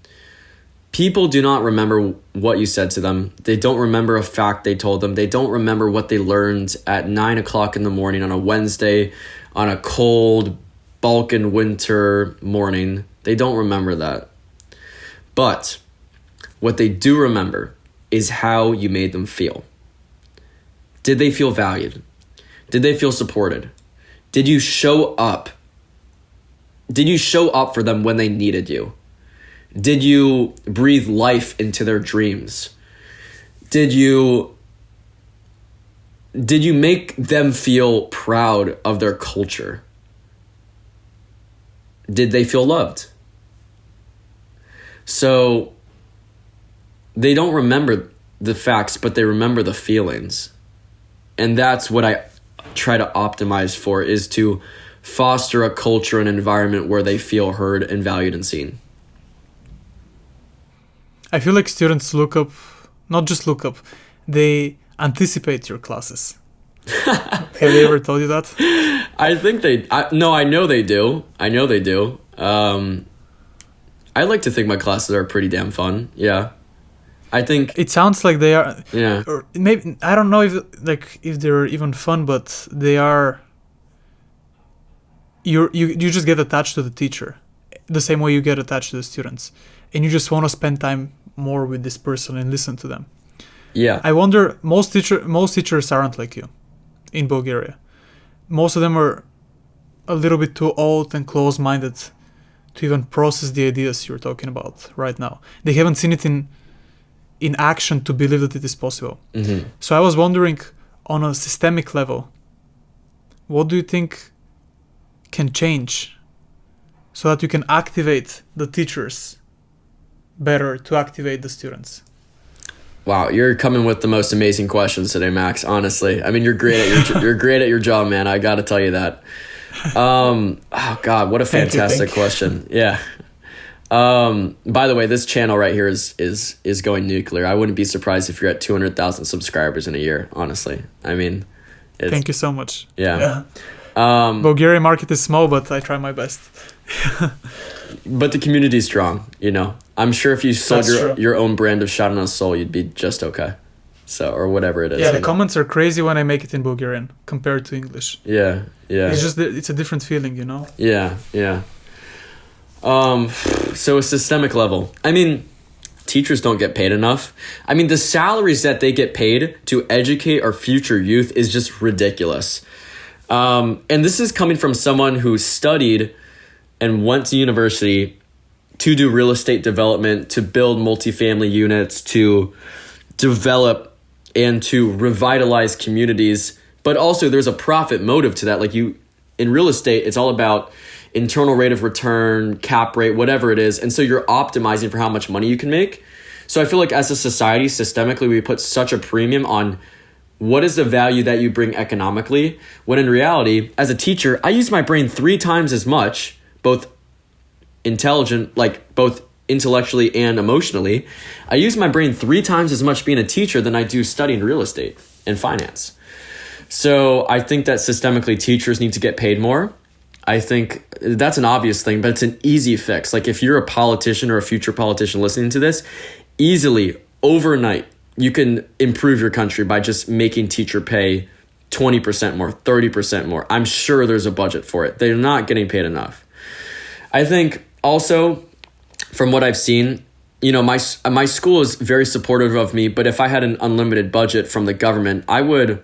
[SPEAKER 1] people do not remember what you said to them. They don't remember a fact they told them. They don't remember what they learned at 9 o'clock in the morning on a Wednesday on a cold Balkan winter morning. They don't remember that. But what they do remember is how you made them feel. Did they feel valued? Did they feel supported? Did you show up? Did you show up for them when they needed you? Did you breathe life into their dreams? Did you make them feel proud of their culture? Did they feel loved? So they don't remember the facts, but they remember the feelings. And that's what I try to optimize for, is to foster a culture and environment where they feel heard and valued and seen.
[SPEAKER 2] I feel like students not just look up, they anticipate your classes. Have they ever told you that?
[SPEAKER 1] I think I know they do. I like to think my classes are pretty damn fun. Yeah. I think
[SPEAKER 2] it sounds like they are.
[SPEAKER 1] Yeah.
[SPEAKER 2] Or maybe, I don't know if they're even fun, but they are. You just get attached to the teacher, the same way you get attached to the students, and you just want to spend time more with this person and listen to them.
[SPEAKER 1] Yeah.
[SPEAKER 2] I wonder, most teachers aren't like you in Bulgaria. Most of them are a little bit too old and close-minded to even process the ideas you're talking about right now. They haven't seen it in action to believe that it is possible.
[SPEAKER 1] Mm-hmm.
[SPEAKER 2] So I was wondering, on a systemic level, what do you think can change so that you can activate the teachers better to activate the students?
[SPEAKER 1] Wow, you're coming with the most amazing questions today, Max. Honestly, I mean, you're great at your job, man. I got to tell you that. Oh God, what a fantastic question. Yeah. By the way, this channel right here is going nuclear. I wouldn't be surprised if you're at 200,000 subscribers in a year. Honestly, I mean,
[SPEAKER 2] thank you so much.
[SPEAKER 1] Yeah.
[SPEAKER 2] Bulgarian market is small, but I try my best.
[SPEAKER 1] But the community is strong, I'm sure if you sold your own brand of Shot on a Soul, you'd be just okay. So, or whatever it is.
[SPEAKER 2] Yeah, the comments are crazy when I make it in Bulgarian compared to English.
[SPEAKER 1] Yeah.
[SPEAKER 2] It's just, it's a different feeling,
[SPEAKER 1] Yeah. So a systemic level. I mean, teachers don't get paid enough. I mean, the salaries that they get paid to educate our future youth is just ridiculous. And this is coming from someone who studied and went to university to do real estate development, to build multifamily units, to develop and to revitalize communities. But also there's a profit motive to that. Like in real estate, it's all about internal rate of return, cap rate, whatever it is. And so you're optimizing for how much money you can make. So I feel like as a society, systemically, we put such a premium on what is the value that you bring economically, when in reality, as a teacher, I use my brain 3 times as much, both intellectually and emotionally. I use my brain 3 times as much being a teacher than I do studying real estate and finance. So I think that systemically teachers need to get paid more. I think that's an obvious thing, but it's an easy fix. Like if you're a politician or a future politician listening to this, easily overnight, you can improve your country by just making teacher pay 20% more, 30% more. I'm sure there's a budget for it. They're not getting paid enough. I think also from what I've seen, my school is very supportive of me, but if I had an unlimited budget from the government, I would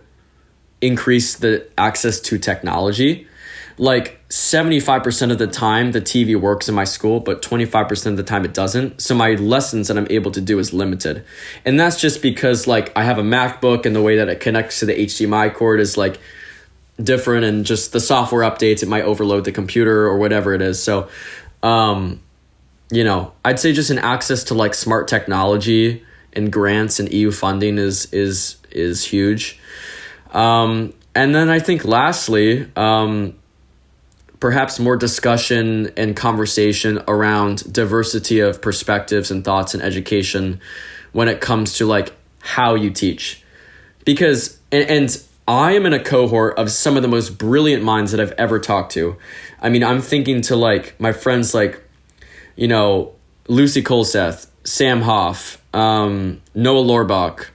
[SPEAKER 1] increase the access to technology. Like 75% of the time, the TV works in my school, but 25% of the time it doesn't. So my lessons that I'm able to do is limited. And that's just because like I have a MacBook and the way that it connects to the HDMI cord is like different, and just the software updates, it might overload the computer or whatever it is. So, I'd say just an access to like smart technology and grants and EU funding is huge. And then I think lastly, perhaps more discussion and conversation around diversity of perspectives and thoughts in education when it comes to like how you teach. Because, and I am in a cohort of some of the most brilliant minds that I've ever talked to. I mean, I'm thinking to like my friends like, Lucy Colseth, Sam Hoff, Noah Lorbach.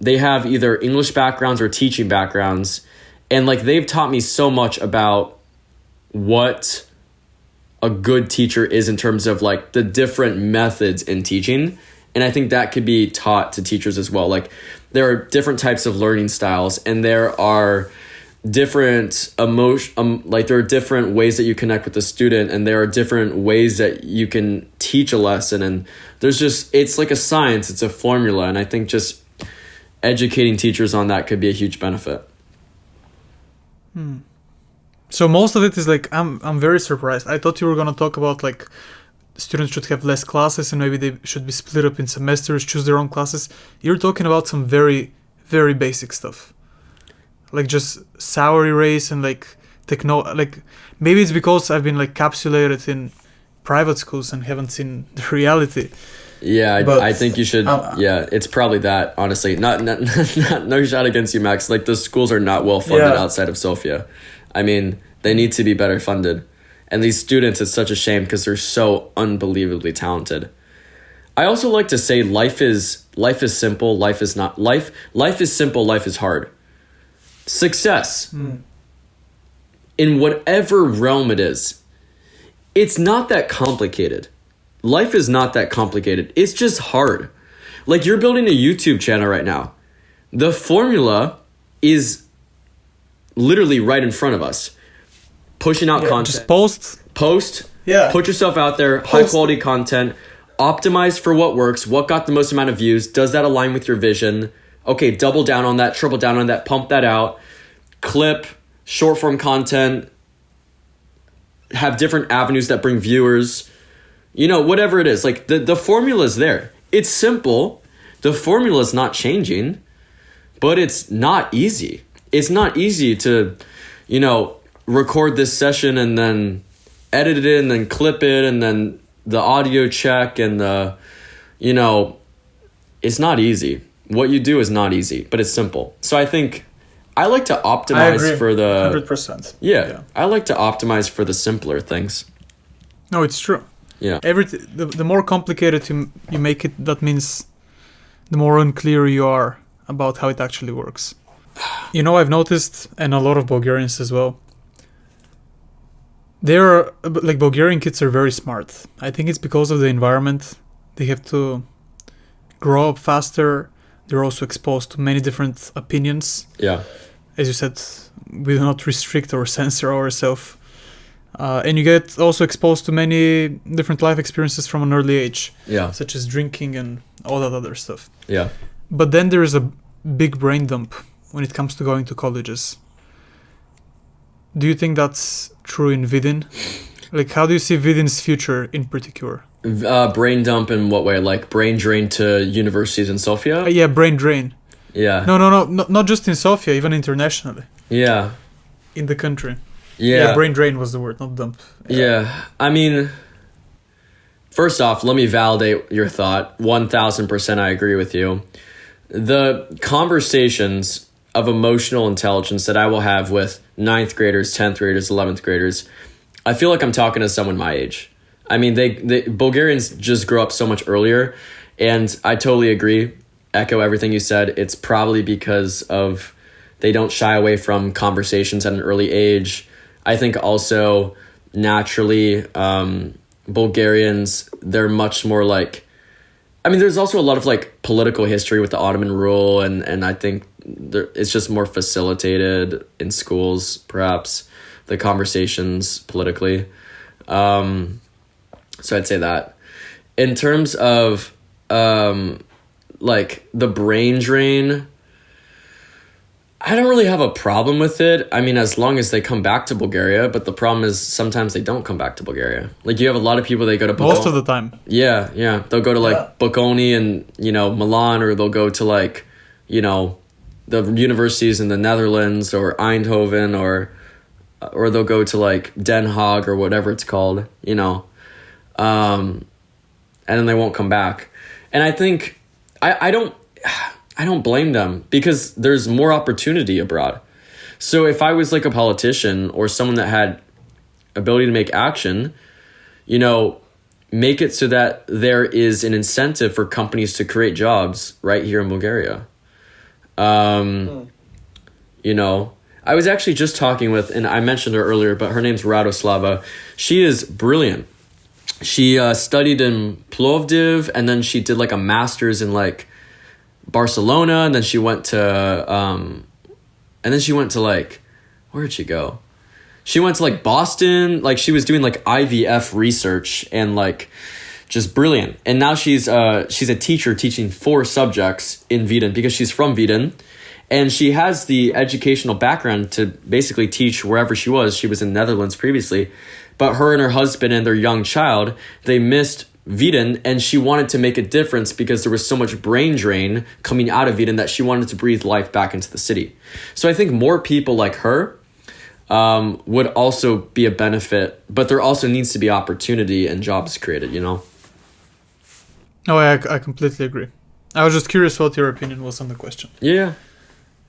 [SPEAKER 1] They have either English backgrounds or teaching backgrounds. And like they've taught me so much about what a good teacher is in terms of like the different methods in teaching. And I think that could be taught to teachers as well. Like there are different types of learning styles, and there are different there are different ways that you connect with the student, and there are different ways that you can teach a lesson. And it's like a science, it's a formula. And I think just educating teachers on that could be a huge benefit.
[SPEAKER 2] So most of it is like, I'm very surprised. I thought you were going to talk about like students should have less classes and maybe they should be split up in semesters, choose their own classes. You're talking about some very, very basic stuff. Like just salary raise and like like maybe it's because I've been like capsulated in private schools and haven't seen the reality.
[SPEAKER 1] Yeah, I think you should. It's probably that, honestly. Not no shot against you, Max. Like the schools are not well funded outside of Sofia. I mean, they need to be better funded. And these students, it's such a shame because they're so unbelievably talented. I also like to say life is simple, life is not life. Life is simple, life is hard. Success in whatever realm it is, it's not that complicated. Life is not that complicated. It's just hard. Like you're building a YouTube channel right now. The formula is literally right in front of us. Pushing out content.
[SPEAKER 2] Just post.
[SPEAKER 1] Yeah. Put yourself out there. High quality content. Optimize for what works. What got the most amount of views? Does that align with your vision? Okay, double down on that, triple down on that, pump that out. Clip, short form content. Have different avenues that bring viewers. Whatever it is. Like the formula is there. It's simple. The formula is not changing, but it's not easy. It's not easy to, record this session and then edit it and then clip it and then the audio check and it's not easy. What you do is not easy, but it's simple. So I think I like to optimize for the
[SPEAKER 2] 100%.
[SPEAKER 1] Yeah, I like to optimize for the simpler things.
[SPEAKER 2] No, it's true.
[SPEAKER 1] Yeah.
[SPEAKER 2] The more complicated you make it, that means the more unclear you are about how it actually works. I've noticed, and a lot of Bulgarians as well, They're like Bulgarian kids are very smart. I think it's because of the environment. They have to grow up faster. They're also exposed to many different opinions.
[SPEAKER 1] Yeah.
[SPEAKER 2] As you said, we do not restrict or censor ourselves. And you get also exposed to many different life experiences from an early age.
[SPEAKER 1] Yeah.
[SPEAKER 2] Such as drinking and all that other stuff.
[SPEAKER 1] Yeah.
[SPEAKER 2] But then there is a big brain dump when it comes to going to colleges. Do you think that's true in Vidin? Like, how do you see Vidin's future in particular?
[SPEAKER 1] Brain dump in what way? Like brain drain to universities in Sofia?
[SPEAKER 2] Yeah, brain drain.
[SPEAKER 1] Yeah.
[SPEAKER 2] No, not just in Sofia, even internationally.
[SPEAKER 1] Yeah.
[SPEAKER 2] In the country.
[SPEAKER 1] Yeah.
[SPEAKER 2] Brain drain was the word, not dump.
[SPEAKER 1] Yeah. I mean, first off, let me validate your thought. 1000% I agree with you. The conversations of emotional intelligence that I will have with 9th graders, 10th graders, 11th graders, I feel like I'm talking to someone my age. I mean, they Bulgarians just grow up so much earlier, and I totally agree. Echo everything you said. It's probably because of they don't shy away from conversations at an early age. I think also naturally Bulgarians, they're much more like, I mean, there's also a lot of like political history with the Ottoman rule, and I think it's just more facilitated in schools, perhaps, the conversations politically. So I'd say that. In terms of like the brain drain, I don't really have a problem with it. I mean, as long as they come back to Bulgaria, but the problem is sometimes they don't come back to Bulgaria. Like, you have a lot of people, they go to
[SPEAKER 2] Most of the time.
[SPEAKER 1] Yeah. They'll go to like Bocconi and, Milan, or they'll go to like, the universities in the Netherlands or Eindhoven, or they'll go to like Den Haag or whatever it's called, and then they won't come back. And I think I don't blame them, because there's more opportunity abroad. So if I was like a politician or someone that had ability to make action, make it so that there is an incentive for companies to create jobs right here in Bulgaria. I was actually just talking with, and I mentioned her earlier, but her name's Radoslava. She is brilliant. She studied in Plovdiv, and then she did like a master's in like Barcelona, and then she went to like, where did she go? She went to like Boston. Like, she was doing like IVF research and like just brilliant. And now she's a teacher teaching 4 subjects in Vidin, because she's from Vidin. And she has the educational background to basically teach wherever she was. She was in the Netherlands previously. But her and her husband and their young child, they missed Vidin, and she wanted to make a difference because there was so much brain drain coming out of Vidin that she wanted to breathe life back into the city. So I think more people like her would also be a benefit, but there also needs to be opportunity and jobs created,
[SPEAKER 2] Oh, I completely agree. I was just curious what your opinion was on the question.
[SPEAKER 1] Yeah.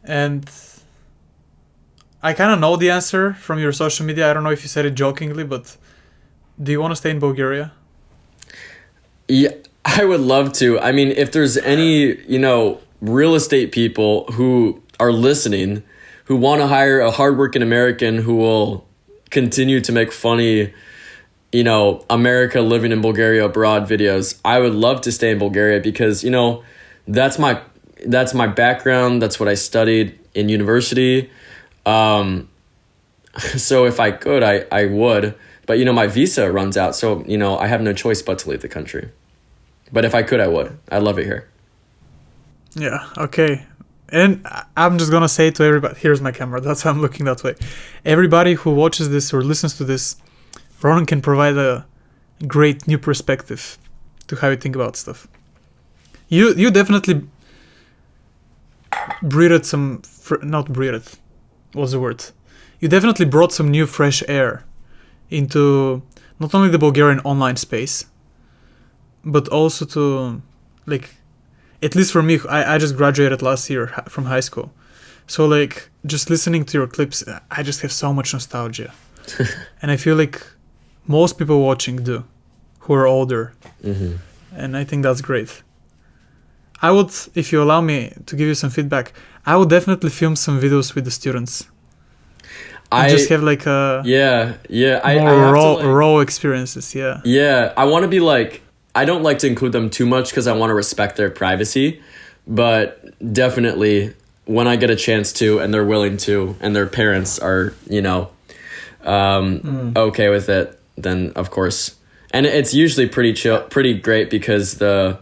[SPEAKER 2] And I kind of know the answer from your social media. I don't know if you said it jokingly, but do you want to stay in Bulgaria?
[SPEAKER 1] Yeah, I would love to. I mean, if there's any, real estate people who are listening, who want to hire a hardworking American who will continue to make funny, America living in Bulgaria abroad videos, I would love to stay in Bulgaria, because, that's my background. That's what I studied in university. So if I could, I would. But, my visa runs out. So, I have no choice but to leave the country. But if I could, I would. I love it here.
[SPEAKER 2] Yeah, okay. And I'm just going to say to everybody, here's my camera. That's why I'm looking that way. Everybody who watches this or listens to this, Ronan can provide a great new perspective to how you think about stuff. You definitely breathed some... not breathed. What's the word? You definitely brought some new fresh air into not only the Bulgarian online space, but also to, like, at least for me, I just graduated last year from high school. So, like, just listening to your clips, I just have so much nostalgia. And I feel like most people watching do, who are older. Mm-hmm. And I think that's great. I would, if you allow me to give you some feedback, I would definitely film some videos with the students. I just have like a more raw experiences.
[SPEAKER 1] Yeah, I want to be like, I don't like to include them too much because I want to respect their privacy, but definitely when I get a chance to and they're willing to and their parents are, you know, okay with it, then of course. And it's usually pretty chill, pretty great because the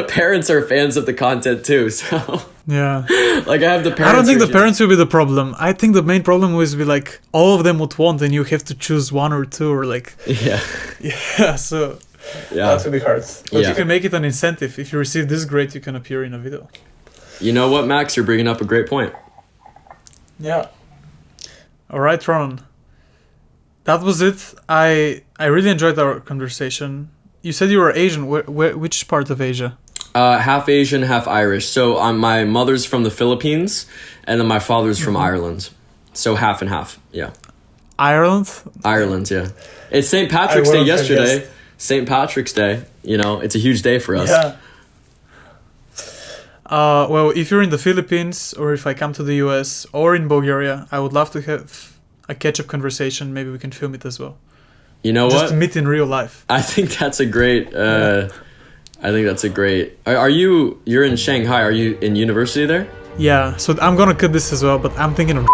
[SPEAKER 1] parents are fans of the content too, so
[SPEAKER 2] yeah.
[SPEAKER 1] Like I have the parents.
[SPEAKER 2] I don't think the parents will be the problem. I think the main problem will be like all of them would want and you have to choose one or two or like so that's really hard. But you can make it an incentive. If you receive this grade, you can appear in a video.
[SPEAKER 1] You know what, Max? You're bringing up a great point.
[SPEAKER 2] Yeah. All right, Ron. That was it. I really enjoyed our conversation. You said you were Asian. Which part of Asia?
[SPEAKER 1] Half Asian, half Irish. So my mother's from the Philippines, and then my father's from Ireland. So half and half. Yeah.
[SPEAKER 2] Ireland, yeah.
[SPEAKER 1] It's St. Patrick's Day yesterday. St. Patrick's Day. You know, it's a huge day for us.
[SPEAKER 2] Yeah. Well, if you're in the Philippines, or if I come to the US, or in Bulgaria, I would love to have a catch-up conversation. Maybe we can film it as well.
[SPEAKER 1] You know
[SPEAKER 2] Just to meet in real life.
[SPEAKER 1] I think that's a great. You're in Shanghai? Are you in university there?
[SPEAKER 2] Yeah. So I'm gonna cut this as well, but I'm thinking of